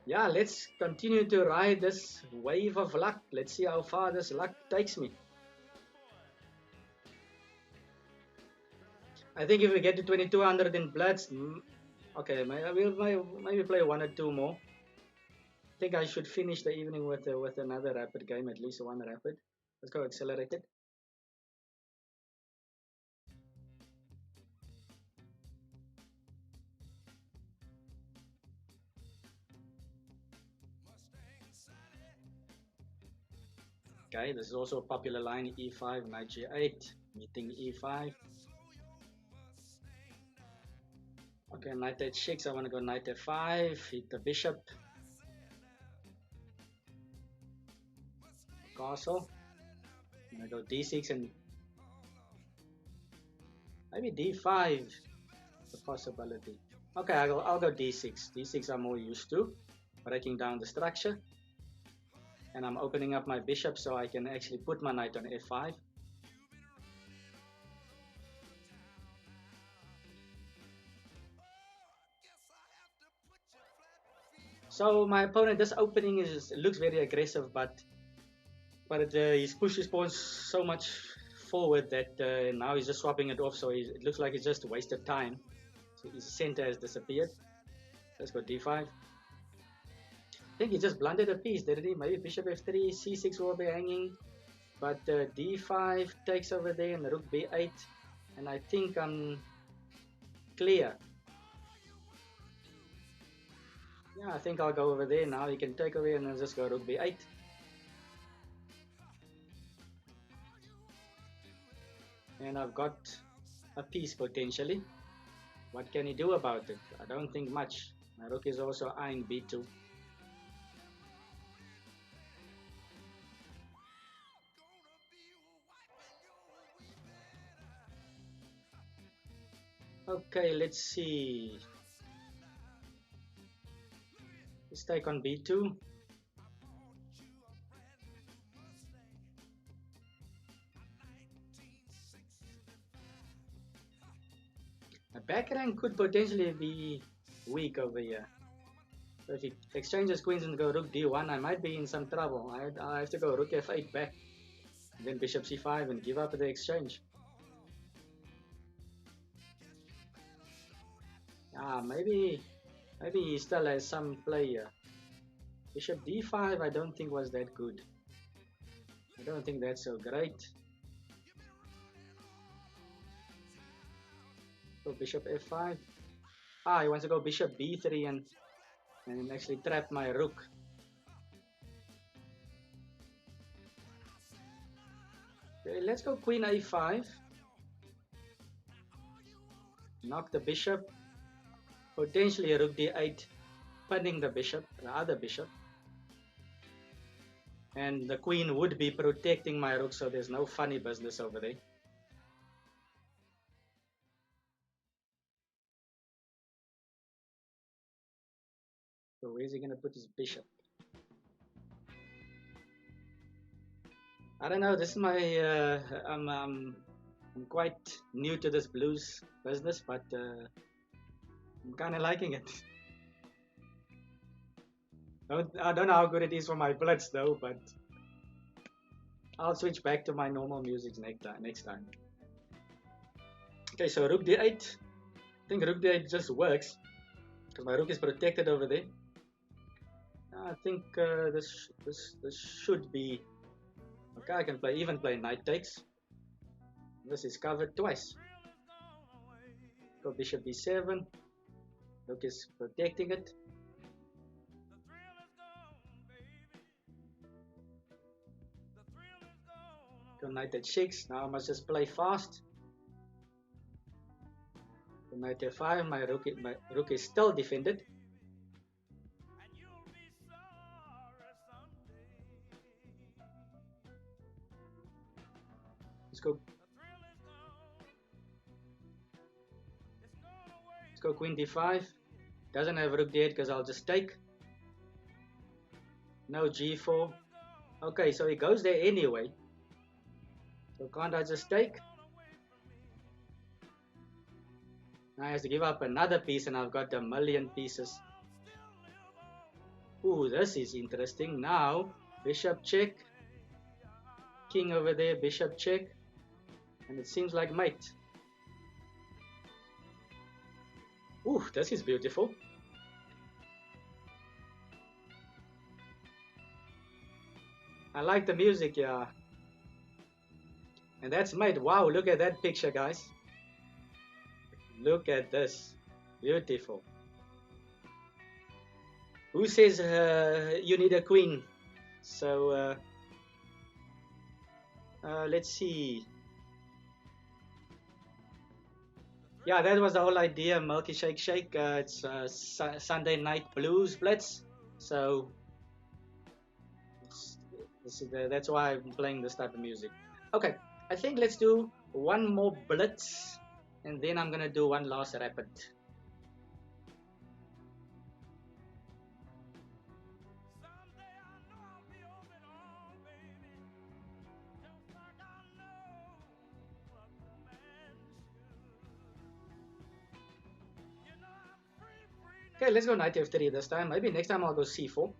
[SPEAKER 1] Yeah, let's continue to ride this wave of luck. Let's see how far this luck takes me. I think if we get to 2200 in bloods, okay, maybe play one or two more. I think I should finish the evening with another rapid game, at least one rapid. Let's go accelerated. Okay, this is also a popular line, e5, knight g8, meeting e5. Okay, knight h6, I want to go knight f5, hit the bishop. Castle. I'm going to go d6 and maybe d5, the possibility. Okay, I'll go d6. d6 I'm more used to, breaking down the structure. And I'm opening up my bishop so I can actually put my knight on f5. So my opponent, this opening looks very aggressive, but he's pushed his pawns so much forward that now he's just swapping it off. So it looks like it's just wasted time. So his center has disappeared. Let's go d5. I think he just blundered a piece, didn't he? Maybe bishop f3, c6 will be hanging, but d5 takes over there and rook b8, and I think I'm clear. Yeah, I think I'll go over there now. You can take over and then just go rook b8. And I've got a piece potentially. What can he do about it? I don't think much. My rook is also eyeing b2. Okay, let's see. Let's take on b2. A back rank could potentially be weak over here. So if he exchanges queens and go rook d1, I might be in some trouble. I have to go rook f8 back, then bishop c5 and give up the exchange. Maybe he still has some play here. Bishop d5 I don't think was that good. I don't think that's so great. So bishop f5. He wants to go bishop b3 and actually trap my rook. Okay, let's go queen a5. Knock the bishop. Potentially rook d8, pinning the bishop, the other bishop. And the queen would be protecting my rook, so there's no funny business over there. So where's he going to put his bishop? I don't know. This is my I'm quite new to this blues business, but I'm kind of liking it. I don't know how good it is for my blitz though, but I'll switch back to my normal music next time. Okay, so rook d8. I think rook d8 just works because my rook is protected over there. I think this should be okay. I can even play knight takes. This is covered twice. Go bishop b7. Rook is protecting it. Go knight h6. Now I must just play fast. Go knight f5. My rook is still defended. Let's go queen d5. Doesn't have rook d8 because I'll just take. No g4. Okay, so he goes there anyway. So can't I just take? Now I have to give up another piece and I've got a million pieces. Ooh, this is interesting. Now, bishop check. King over there, bishop check. And it seems like mate. Ooh, this is beautiful. I like the music, yeah. And that's mate. Wow, look at that picture, guys. Look at this. Beautiful. Who says you need a queen? So, let's see. Yeah, that was the whole idea, Milky Shake Shake. It's Sunday Night Blues Blitz. So, that's why I'm playing this type of music. Okay, I think let's do one more blitz. And then I'm going to do one last rapid. Okay, let's go knight f3 this time. Maybe next time I'll go c4.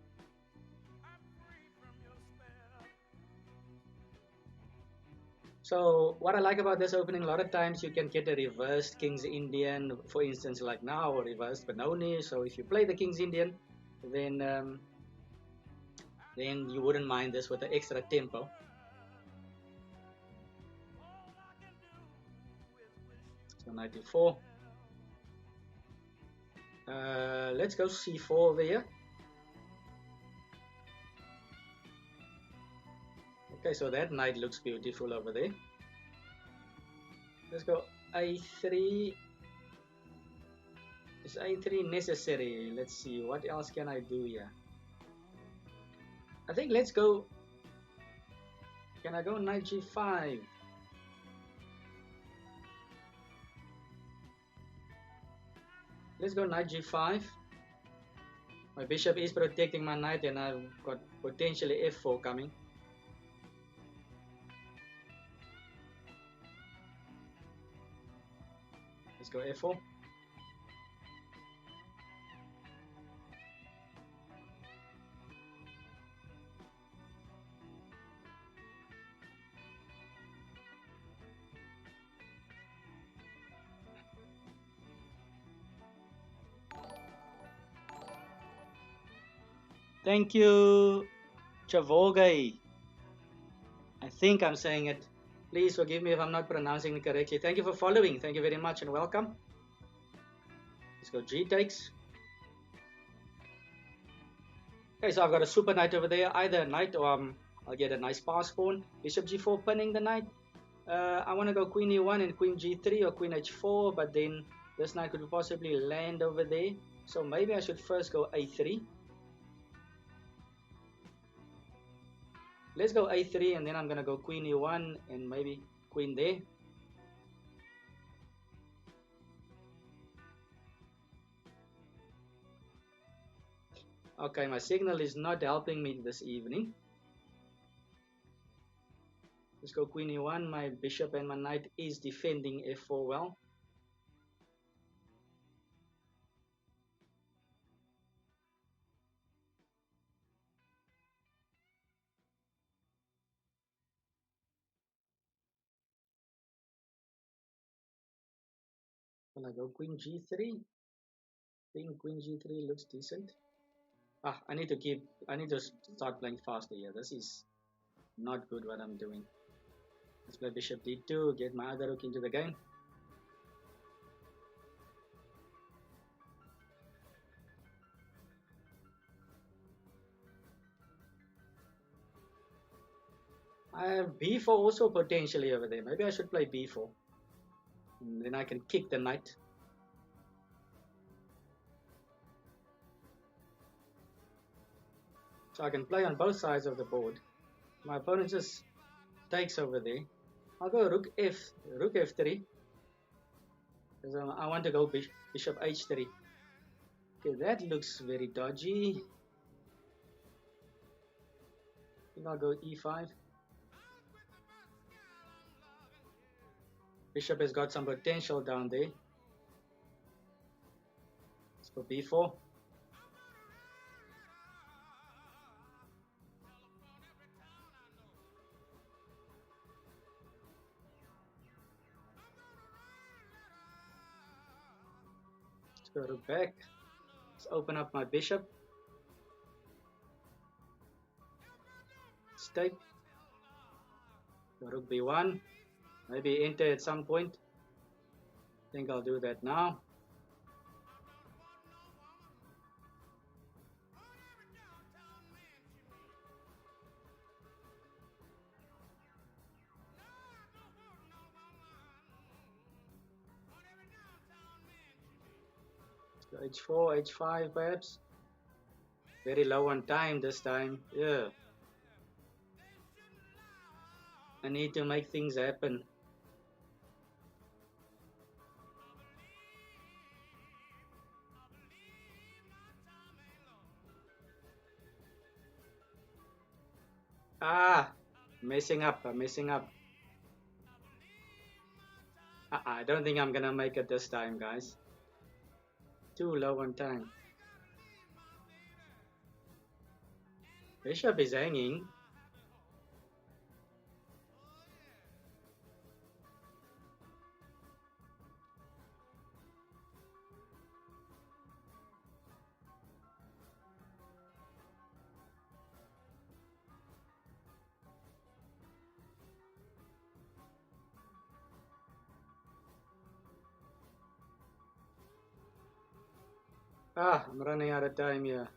[SPEAKER 1] So what I like about this opening, a lot of times you can get a reversed King's Indian, for instance, like now, or reversed Benoni. So if you play the King's Indian, then you wouldn't mind this with the extra tempo. So knight e4. Let's go c4 over here. Okay, so that knight looks beautiful over there. Let's go a3. Is a3 necessary? Let's see, what else can I do here? I think let's go. Can I go knight g5? Let's go knight g5. My bishop is protecting my knight, and I've got potentially f4 coming. Let's go f4. Thank you, Chavogai. I think I'm saying it. Please forgive me if I'm not pronouncing it correctly. Thank you for following. Thank you very much and welcome. Let's go g takes. Okay, so I've got a super knight over there. Either a knight or I'll get a nice pass pawn. Bishop g4 pinning the knight. I want to go queen e1 and queen g3 or queen h4, but then this knight could possibly land over there. So maybe I should first go a3. Let's go a3, and then I'm going to go queen e1 and maybe queen there. Okay, my signal is not helping me this evening. Let's go queen e1. My bishop and my knight is defending f4 well. When I go queen g3, I think queen g3 looks decent. I need to start playing faster here. This is not good what I'm doing. Let's play bishop d2, get my other rook into the game. I have b4 also potentially over there. Maybe I should play b4. And then I can kick the knight. So I can play on both sides of the board. My opponent just takes over there. I'll go rook f3. Because I want to go bishop h3. Okay, that looks very dodgy. I think I'll go e5. Bishop has got some potential down there. Let's go b4. Let's go rook back. Let's open up my bishop. Let's take. Go rook b1. Maybe enter at some point. I think I'll do that now. So h4, h5 perhaps. Very low on time this time. Yeah. I need to make things happen. Messing up. I'm messing up. I don't think I'm gonna make it this time, guys. Too low on time. Bishop is hanging. I'm running out of time here.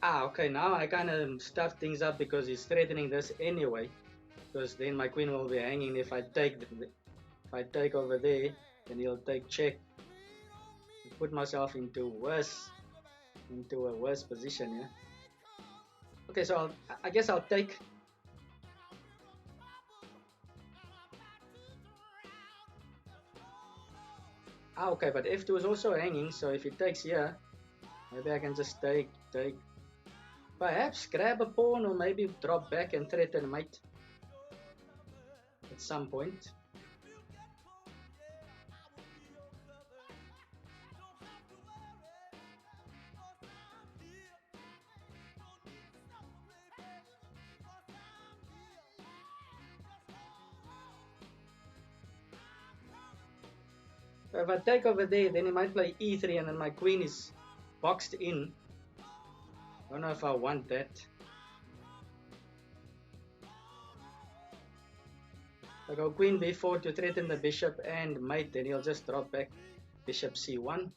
[SPEAKER 1] Okay, now I kind of stuffed things up because he's threatening this anyway. Because then my queen will be hanging if I take over there, then he'll take check. Put myself into a worse position, yeah. Okay, so I guess I'll take. Okay, but f2 is also hanging, so if he takes here, maybe I can just take. Perhaps grab a pawn or maybe drop back and threaten mate at some point. So if I take over there, then he might play e3 and then my queen is boxed in. I don't know if I want that. I go queen b4 to threaten the bishop and mate, then he'll just drop back bishop c1.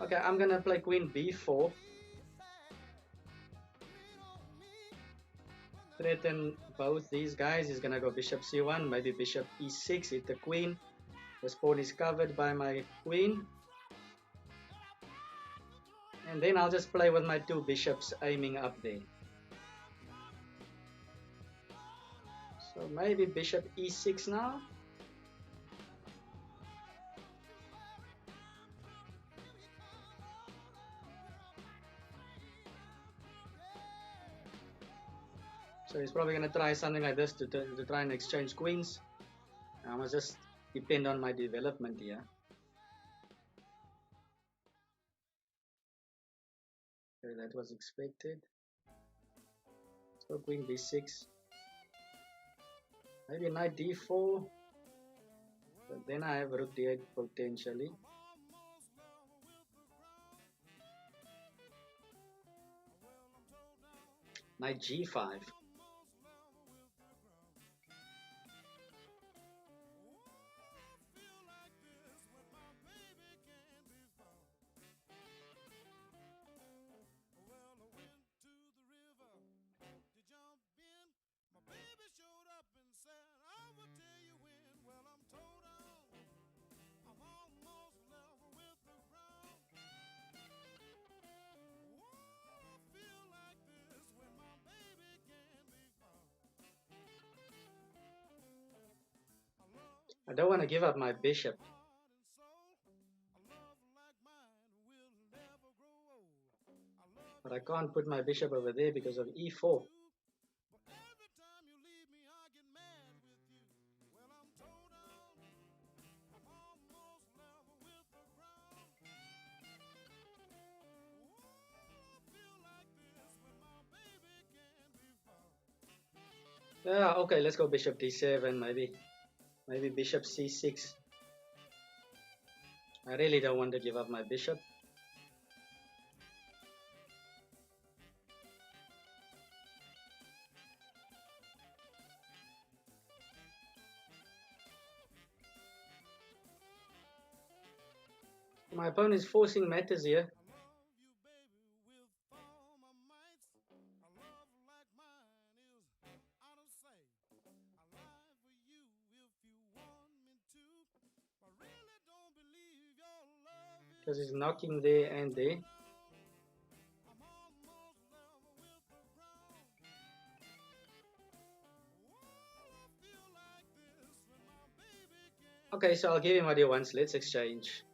[SPEAKER 1] Okay, I'm gonna play queen b4. Threaten both these guys. He's gonna go bishop c1, maybe bishop e6, hit the queen. This pawn is covered by my queen. And then I'll just play with my two bishops aiming up there. So maybe bishop e6 now. So he's probably going to try something like this to try and exchange queens. I must just depend on my development here. Okay, that was expected. So queen b6. Maybe knight d4. But then I have rook d8 potentially. Knight g5. I don't want to give up my bishop. But I can't put my bishop over there because of e4. Yeah, okay, let's go bishop d7 maybe. Maybe bishop c6. I really don't want to give up my bishop. My opponent is forcing matters here. Because he's knocking there and there. Okay, so I'll give him what he wants. Let's exchange.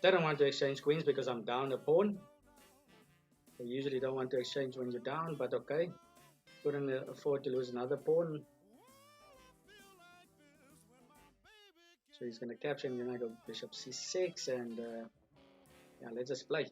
[SPEAKER 1] I don't want to exchange queens because I'm down a pawn. I usually don't want to exchange when you're down, but okay. Couldn't afford to lose another pawn. So he's going to capture, and then I go bishop c6, and yeah, let's just play.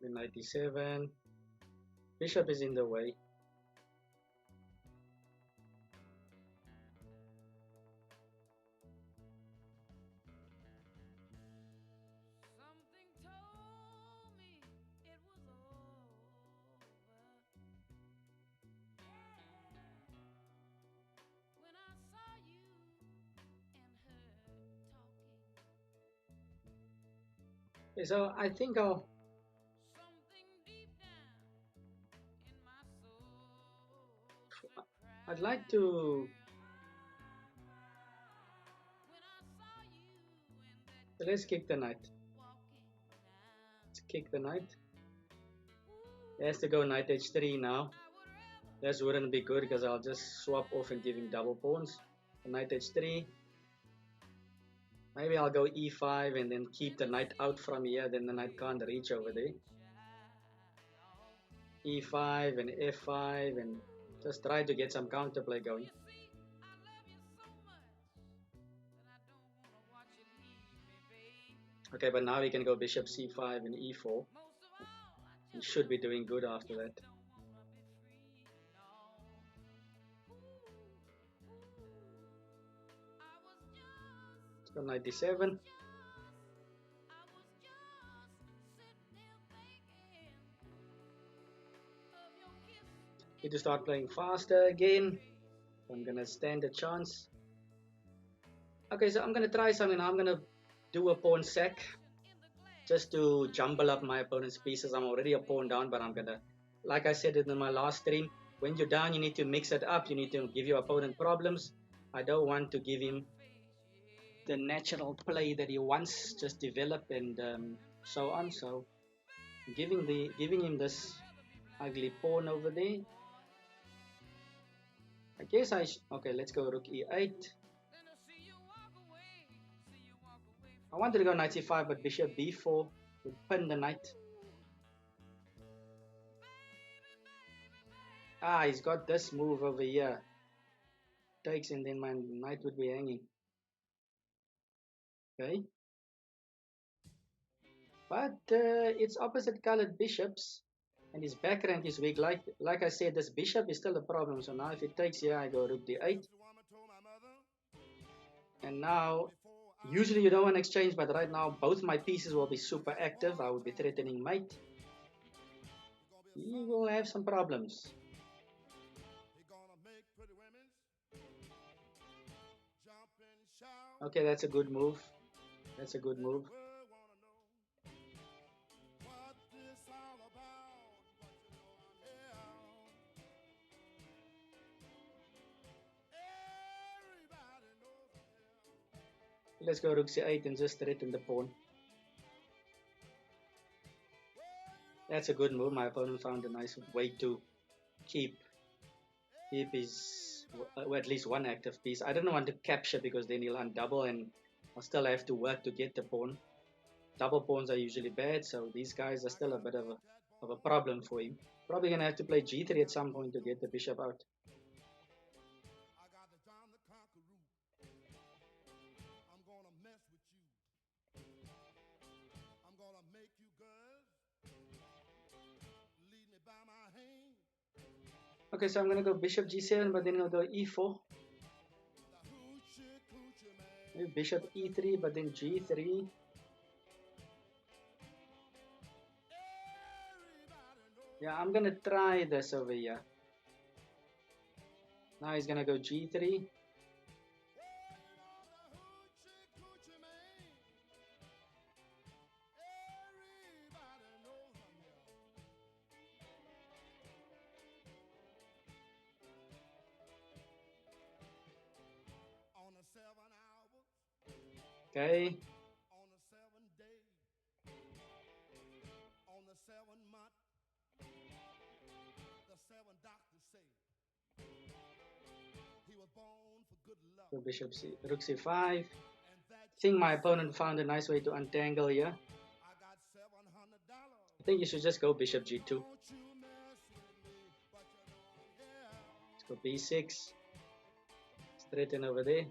[SPEAKER 1] Knight d7. Bishop is in the way. Okay, so I think I'd like to. So let's kick the knight. Let's kick the knight. He has to go knight h3 now. This wouldn't be good because I'll just swap off and give him double pawns. Knight h3. Maybe I'll go e5 and then keep the knight out from here, then the knight can't reach over there. e5 and f5 and just try to get some counterplay going. Okay, but now we can go bishop c5 and e4. He should be doing good after that. Let's go knight d7. Need to start playing faster again. I'm gonna stand a chance. Okay, so I'm gonna try something. I'm gonna do a pawn sack just to jumble up my opponent's pieces. I'm already a pawn down, but I'm gonna, like I said in my last stream, when you're down, you need to mix it up. You need to give your opponent problems. I don't want to give him the natural play that he wants, just develop and so on. So giving him this ugly pawn over there. I guess okay, let's go rook e8. I wanted to go knight c5, but bishop b4 would pin the knight. Ah, he's got this move over here. Takes, and then my knight would be hanging. Okay. But it's opposite colored bishops, and his back rank is weak. Like I said, this bishop is still a problem. So now if it takes here, I go rook d8. And now, usually you don't want to exchange, but right now both my pieces will be super active. I would be threatening mate. He will have some problems. Okay, that's a good move. That's a good move. Let's go rook c8 and just threaten the pawn. That's a good move. My opponent found a nice way to keep his, at least one active piece. I don't want to capture because then he'll undouble and I'll still have to work to get the pawn. Double pawns are usually bad, so these guys are still a bit of a problem for him. Probably gonna have to play g3 at some point to get the bishop out. Okay, so I'm gonna go bishop g7, but then I'll go e4. Maybe bishop e3, but then g3. Yeah, I'm gonna try this over here. Now he's gonna go g3. Okay. So bishop rook c5. think my opponent found a nice way to untangle here. I think you should just go bishop g2. Let's go b6. Straighten over there.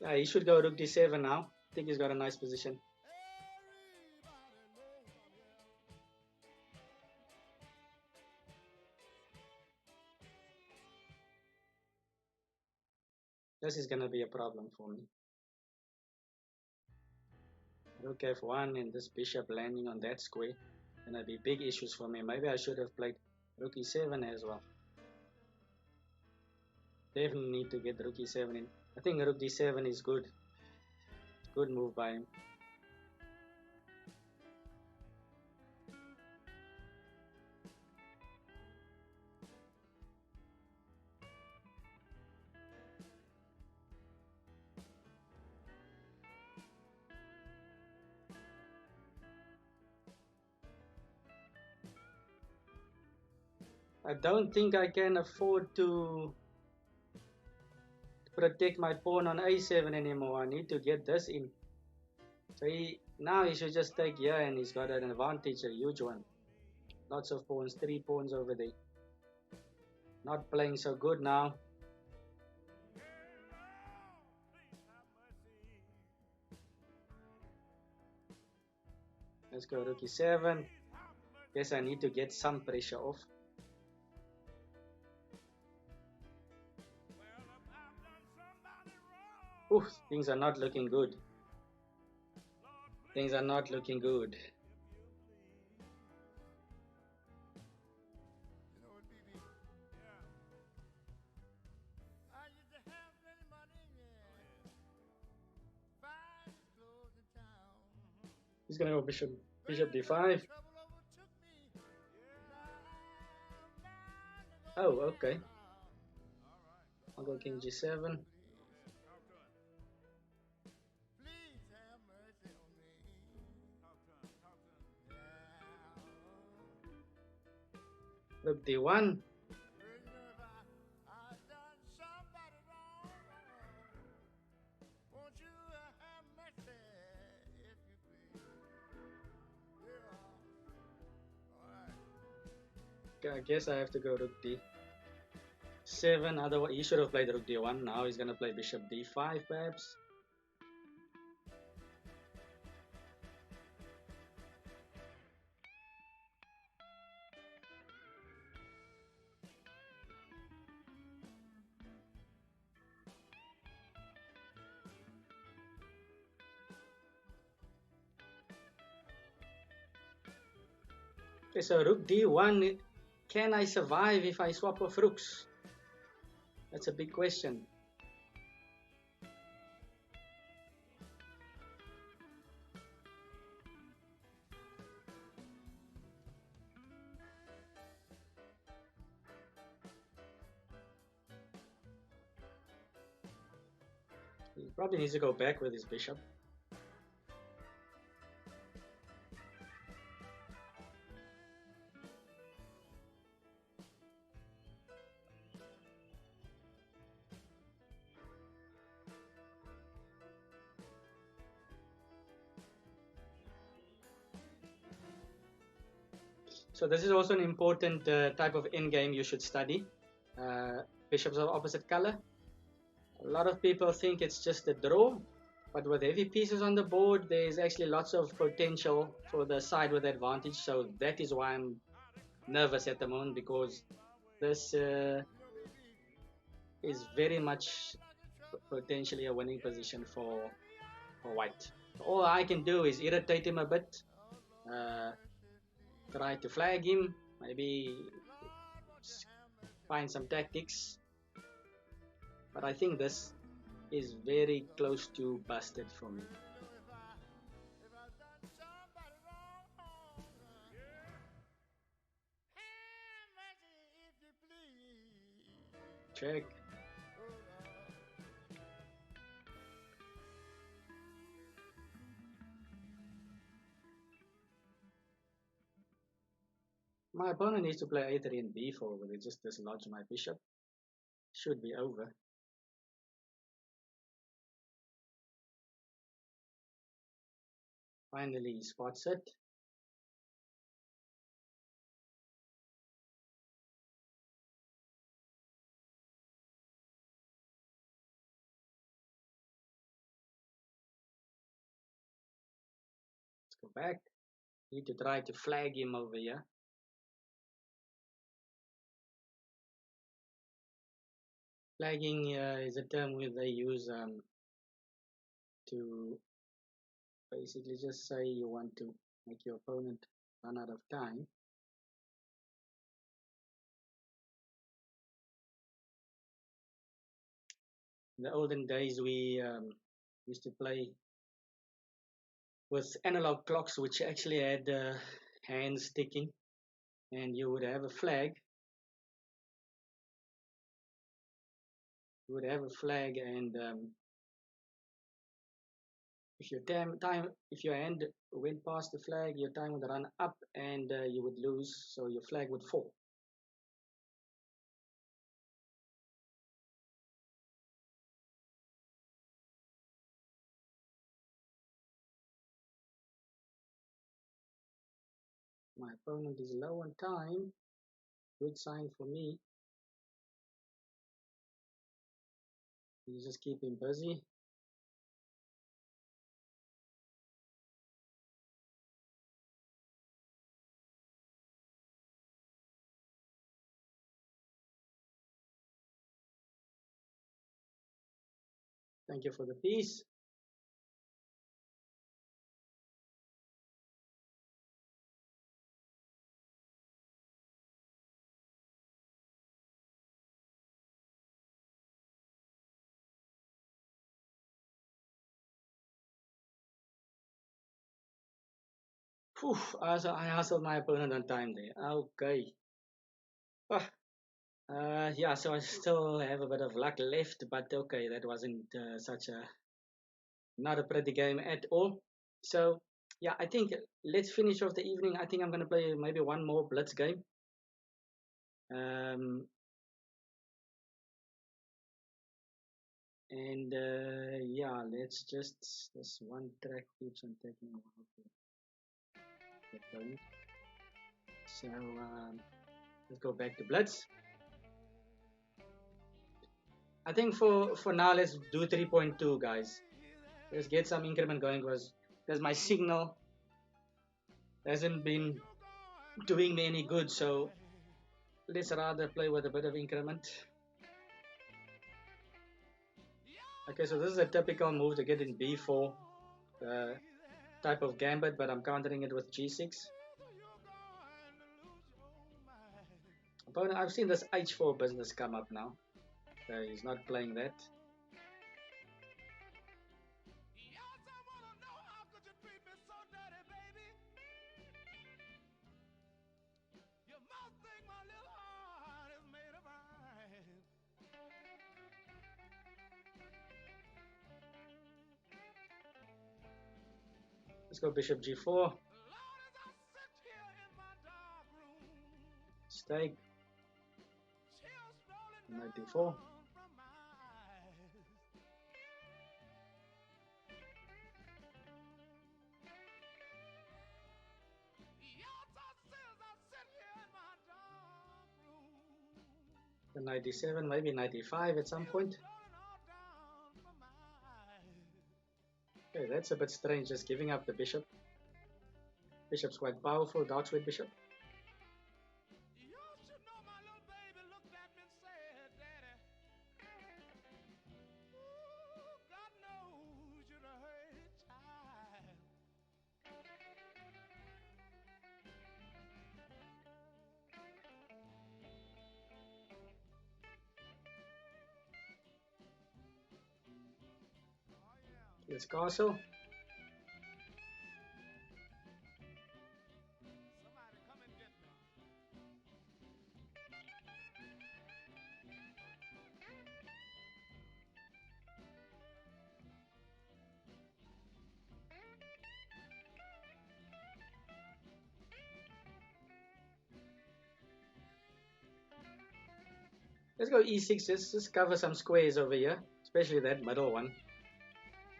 [SPEAKER 1] Yeah, he should go rook d7 now. I think he's got a nice position. This is gonna be a problem for me. Rook f1 and this bishop landing on that square. Gonna be big issues for me. Maybe I should have played rook e7 as well. Definitely need to get rook e7 in. I think rook d7 is good. Good move by him. I don't think I can afford to protect my pawn on a7 anymore. I need to get this in. So now he should just take here and he's got an advantage, a huge one. Lots of pawns, 3 pawns over there. Not playing so good now. Let's go rook e7. Guess I need to get some pressure off. Ooh, things are not looking good. Things are not looking good. He's gonna go bishop d5. Oh, okay. I'll go king g7. Rook d1. Okay, I guess I have to go rook d7. Otherwise, he should have played rook d1. Now he's gonna play bishop d5, perhaps. Okay, so rook d1, can I survive if I swap off rooks? That's a big question. He probably needs to go back with his bishop. So this is also an important type of endgame you should study. Bishops of opposite color. A lot of people think it's just a draw, but with heavy pieces on the board, there's actually lots of potential for the side with advantage. So that is why I'm nervous at the moment, because this is very much potentially a winning position for white. All I can do is irritate him a bit, try to flag him, maybe find some tactics. But I think this is very close to busted for me. Check. My opponent needs to play a3 and b4, but it just dislodge my bishop. Should be over. Finally, he spots it. Let's go back. Need to try to flag him over here. Flagging is a term where they use to basically just say you want to make your opponent run out of time. In the olden days, we used to play with analog clocks, which actually had hands ticking, and you would have a flag. You would have a flag, and if your hand went past the flag, your time would run up, and you would lose, so your flag would fall. My opponent is low on time. Good sign for me. You just keep him busy. Thank you for the piece. Whew, also, I hustled my opponent on time there. Okay. Yeah, so I still have a bit of luck left, but okay, that wasn't not a pretty game at all. So yeah, I think let's finish off the evening. I think I'm gonna play maybe one more blitz game. And yeah, let's just this one track keeps on taking a while to get going. So let's go back to blitz. I think for now let's do 3.2, guys. Let's get some increment going because my signal hasn't been doing me any good, so let's rather play with a bit of increment. Okay, so this is a typical move to get in b4 type of gambit, but I'm countering it with g6. Opponent, I've seen this h4 business come up now, so he's not playing that. Let's go bishop g4. Stake. Knight d4. The knight d7, maybe knight d5 at some point. Okay, that's a bit strange, just giving up the bishop. Bishop's quite powerful, dark square bishop. Let's castle. Let's go e6. Just cover some squares over here, especially that middle one.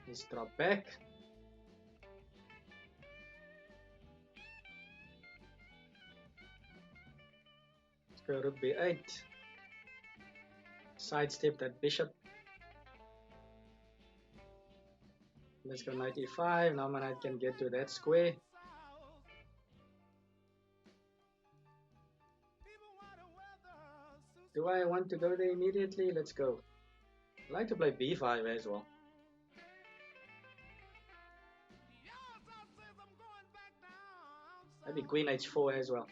[SPEAKER 1] Let's drop back. Let's go rook b8. Sidestep that bishop. Let's go knight e5. Now my knight can get to that square. Do I want to go there immediately? Let's go. I like to play b5 as well. Maybe queen h4 as well.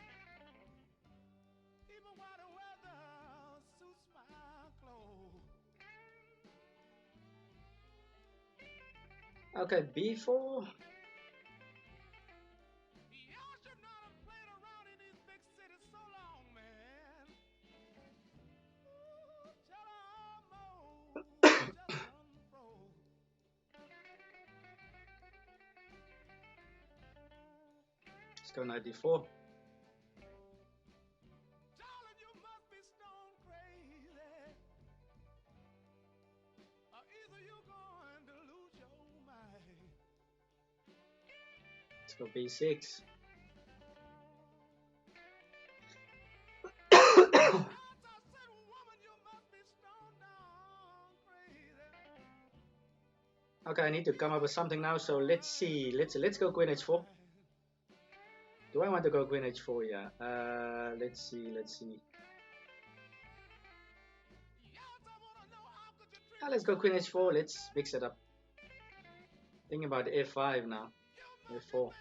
[SPEAKER 1] Okay, b4. Let's go knight d4. Let's go b6. Okay, I need to come up with something now. So let's see. Let's go queen h4. Do I want to go queen h4? Yeah. Let's see. Let's go queen h4. Let's mix it up. Thinking about f5 now. f4.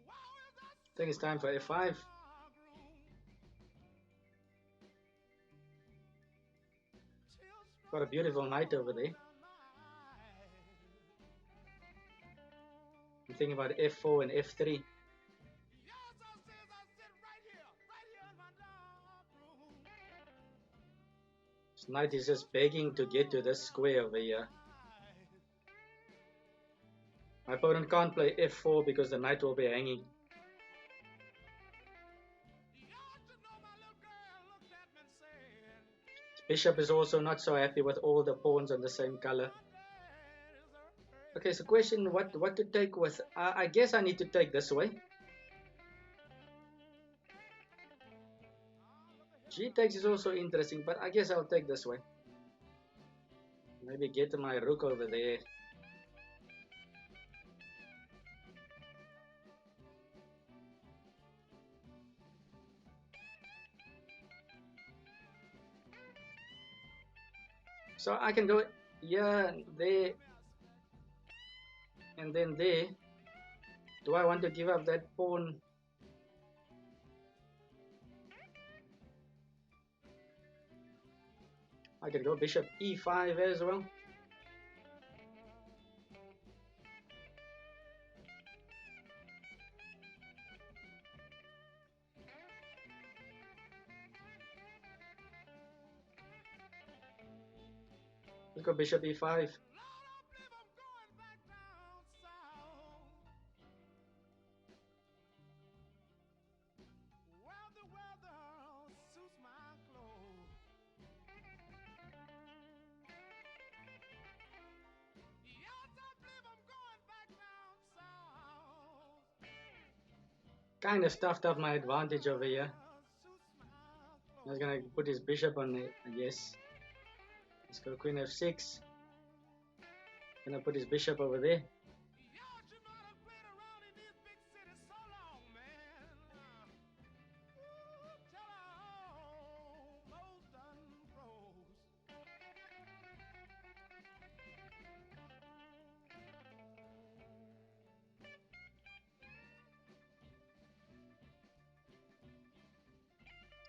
[SPEAKER 1] I think it's time for f5. Got a beautiful knight over there. I'm thinking about f4 and f3. This knight is just begging to get to this square over here. My opponent can't play f4 because the knight will be hanging. Bishop is also not so happy with all the pawns on the same color. Okay, so question, what to take with? I guess I need to take this way. G takes is also interesting, but I guess I'll take this way. Maybe get my rook over there. So I can go here, there, and then there. Do I want to give up that pawn? I can go bishop e5 as well. Let's go bishop e5. Kind of stuffed up my advantage over here. I was gonna put his bishop on it, I guess. Let's go queen f6. Gonna put his bishop over there.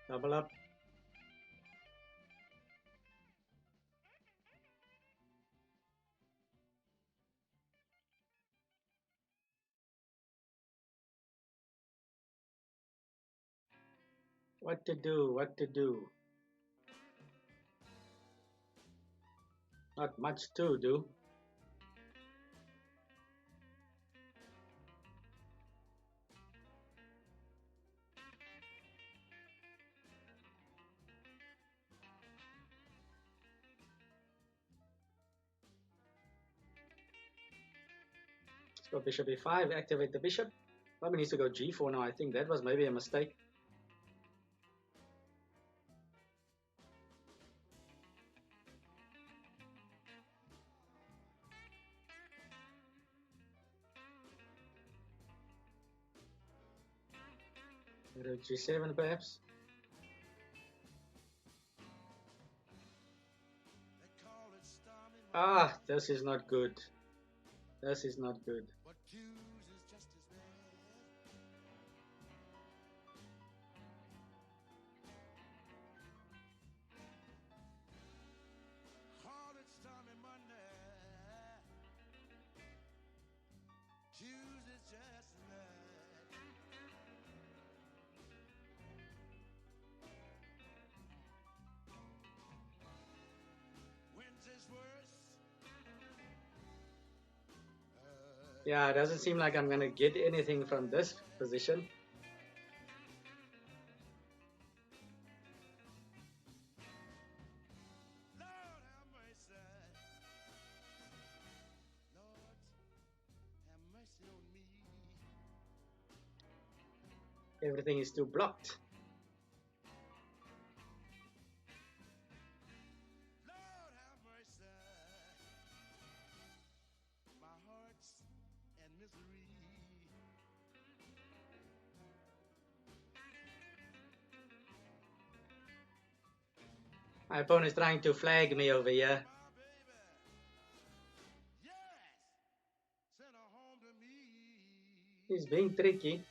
[SPEAKER 1] Double up. What to do? What to do? Not much to do. go bishop e5, activate the bishop. Probably needs to go g4 now. I think that was maybe a mistake. Go g7 perhaps. Ah, this is not good. This is not good. Yeah, it doesn't seem like I'm going to get anything from this position. Everything is too blocked. My opponent is trying to flag me over here. He's being tricky.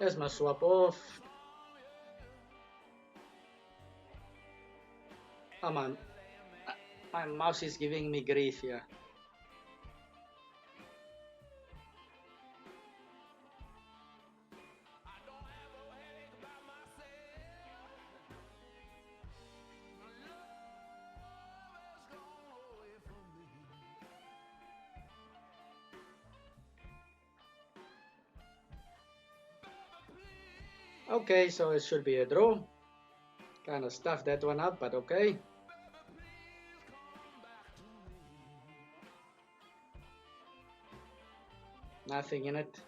[SPEAKER 1] There's my swap off. Come on. My mouse is giving me grief here. Okay, so it should be a draw. Kind of stuffed that one up, but okay. Nothing in it.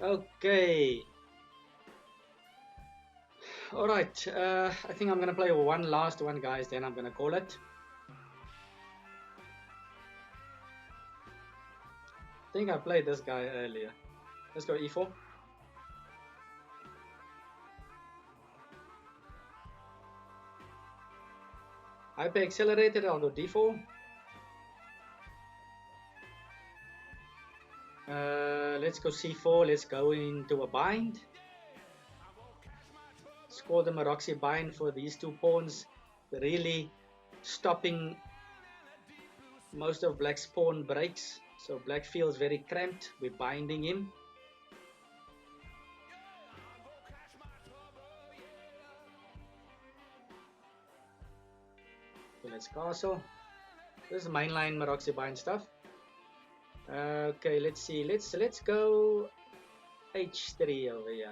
[SPEAKER 1] Okay. All right. I think I'm gonna play one last one, guys. Then I'm gonna call it. I think I played this guy earlier. Let's go e4. Hyper accelerated. I'll go d4. Let's go c4. Let's go into a bind. Score the Maroczy bind for these two pawns, really stopping most of black's pawn breaks. So black feels very cramped. We're binding him. So let's castle. This is mainline Maroczy bind stuff. Okay, let's see. Let's go h3 over here.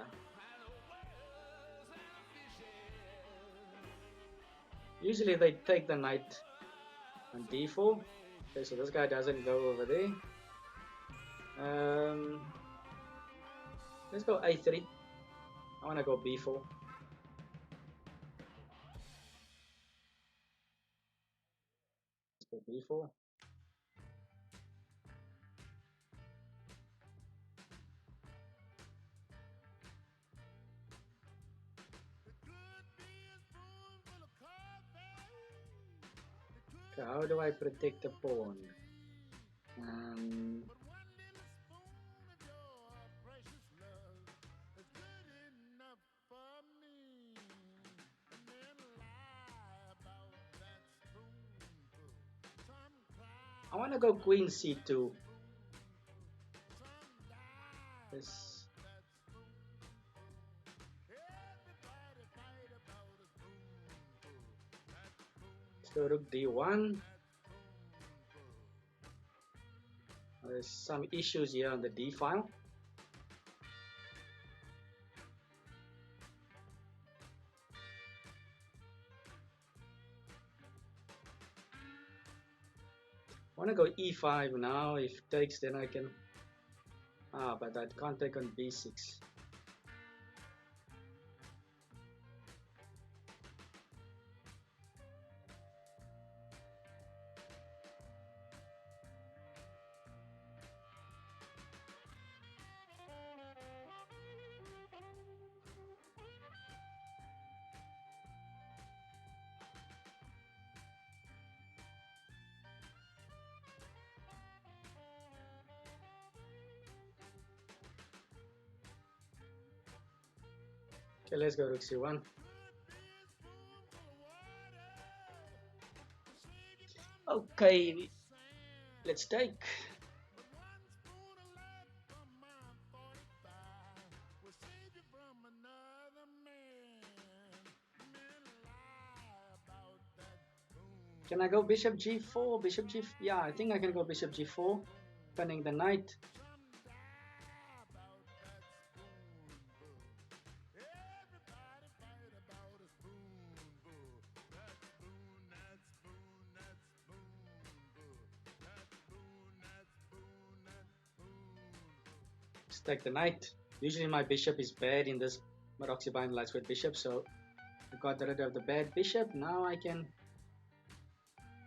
[SPEAKER 1] Usually they take the knight on d4. Okay, so this guy doesn't go over there. Let's go a3. I want to go b4. Let's go b4. Okay, how do I protect the pawn? Um, I want to go queen c2. Let's go rook d1. There's some issues here on the d file. I want to go e5 now. If takes, then I can. But I can't take on b6. Okay, let's go rook c1. Okay, let's take. Can I go bishop g4? Bishop g. Yeah, I think I can go bishop g4, defending the knight. Let's take the knight. Usually my bishop is bad in this Maroczy Bind Lightsword bishop, so I got rid of the bad bishop. Now I can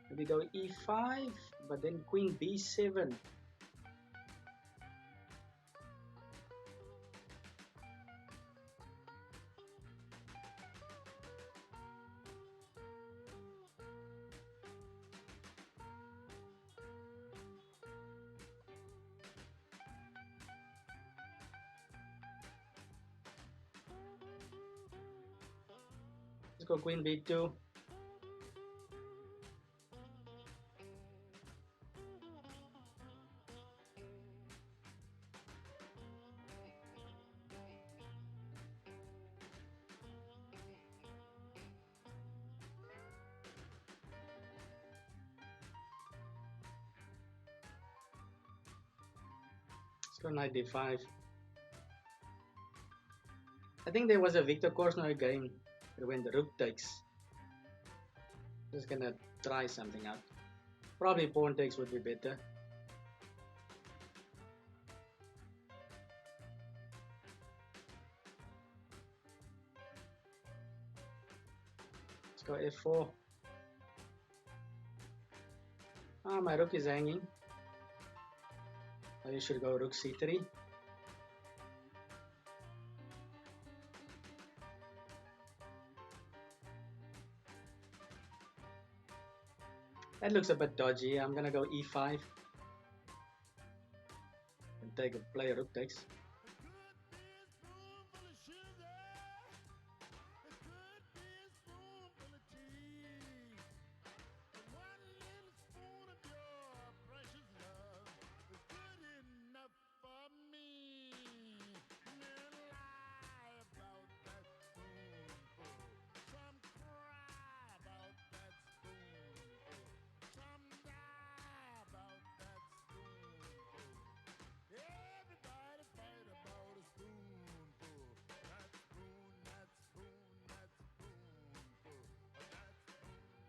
[SPEAKER 1] maybe go e5, but then queen b7. Let's go queen b2. Let's go knight d5. I think there was a Victor Korsnoi game when the rook takes. Just gonna try something out. Probably pawn takes would be better. Let's go f4. My rook is hanging. You should go rook c3. That looks a bit dodgy. I'm gonna go e5 and take a play rook takes.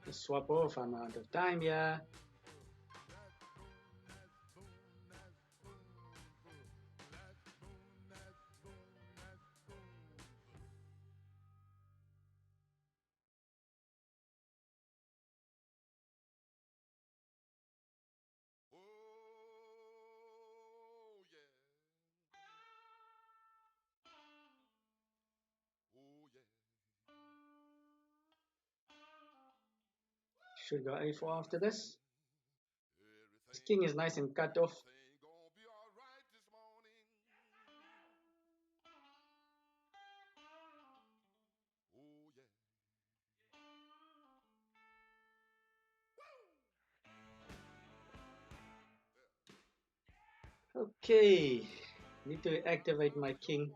[SPEAKER 1] Let's swap off. I'm out of time here. Should go a4 after this. His king is nice and cut off. Okay, need to activate my king.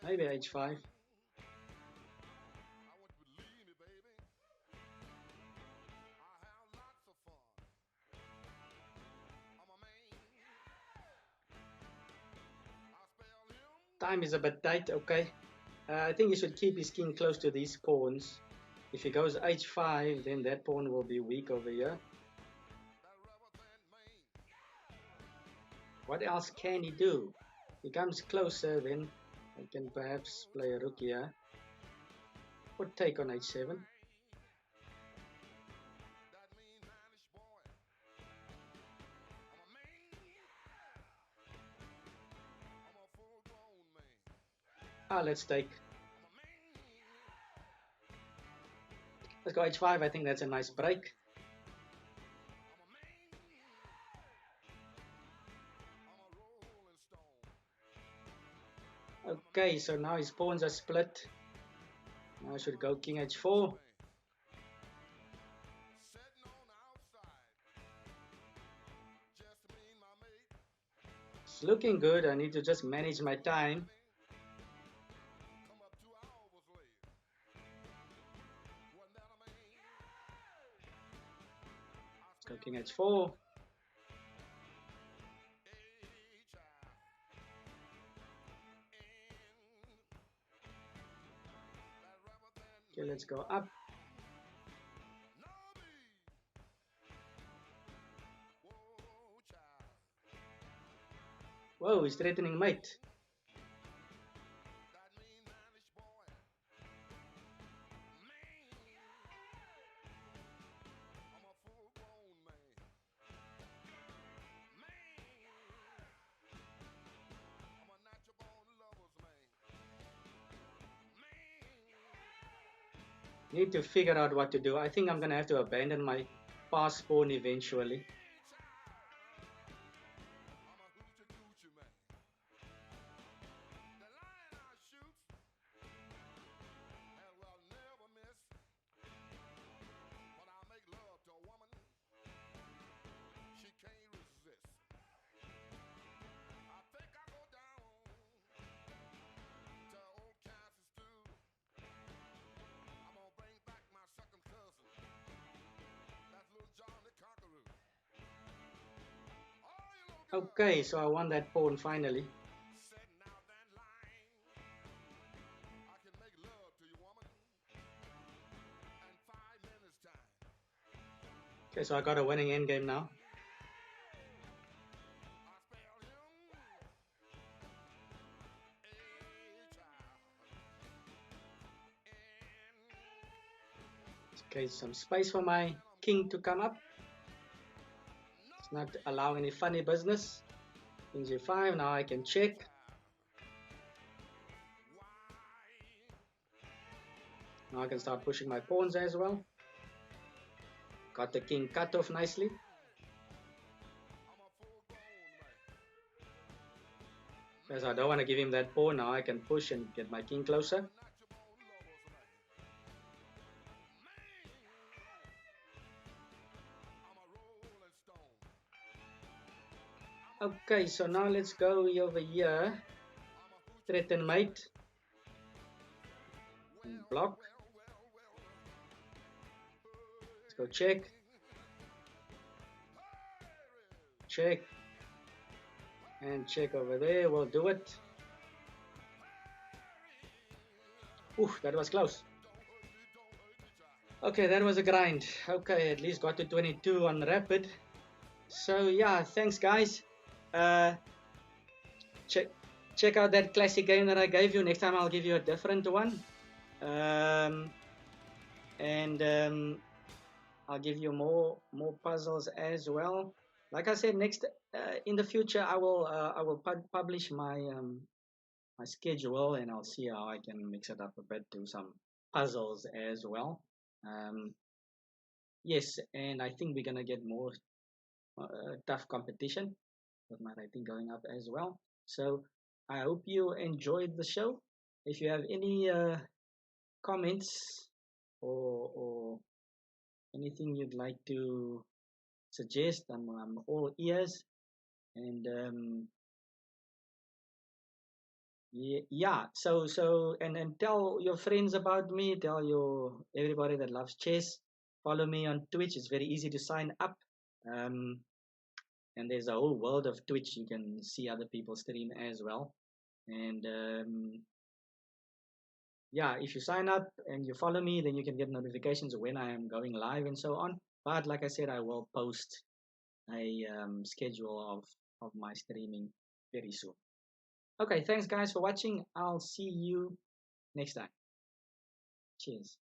[SPEAKER 1] Maybe h5. Time is a bit tight, okay. I think he should keep his king close to these pawns. If he goes h5, then that pawn will be weak over here. What else can he do? He comes closer, then I can perhaps play a rook here. Or take on h7. Let's take. Let's go h5. I think that's a nice break. Okay, so now his pawns are split. Now I should go king h4. It's looking good. I need to just manage my time. Let's go king h4. Okay, let's go up. Whoa, he's threatening mate. Need to figure out what to do. I think I'm gonna have to abandon my pass pawn eventually. Okay, so I won that pawn finally. Okay, so I got a winning endgame now. Okay, some space for my king to come up. It's not allowing any funny business. King g5, now I can check. Now I can start pushing my pawns as well. Got the king cut off nicely. Because I don't want to give him that pawn, now I can push and get my king closer. Okay, so now let's go over here. Threaten mate. Block. Let's go check. Check. And check over there. We'll do it. Oof, that was close. Okay, that was a grind. Okay, at least got to 22 on rapid. So yeah, thanks guys. Check out that classic game that I gave you. Next time I'll give you a different one. I'll give you more puzzles as well. Like I said, next in the future, I will publish my schedule, and I'll see how I can mix it up a bit, do some puzzles as well. Um, yes, and I think we're gonna get more tough competition with my rating going up as well. So I hope you enjoyed the show. If you have any comments or anything you'd like to suggest, I'm all ears. And yeah, and tell your friends about me. Tell your everybody that loves chess. Follow me on Twitch. It's very easy to sign up. Um, and there's a whole world of Twitch. You can see other people stream as well. And yeah, if you sign up and you follow me, then you can get notifications when I am going live and so on. But like I said, I will post a schedule of my streaming very soon. Okay, thanks guys for watching. I'll see you next time. Cheers.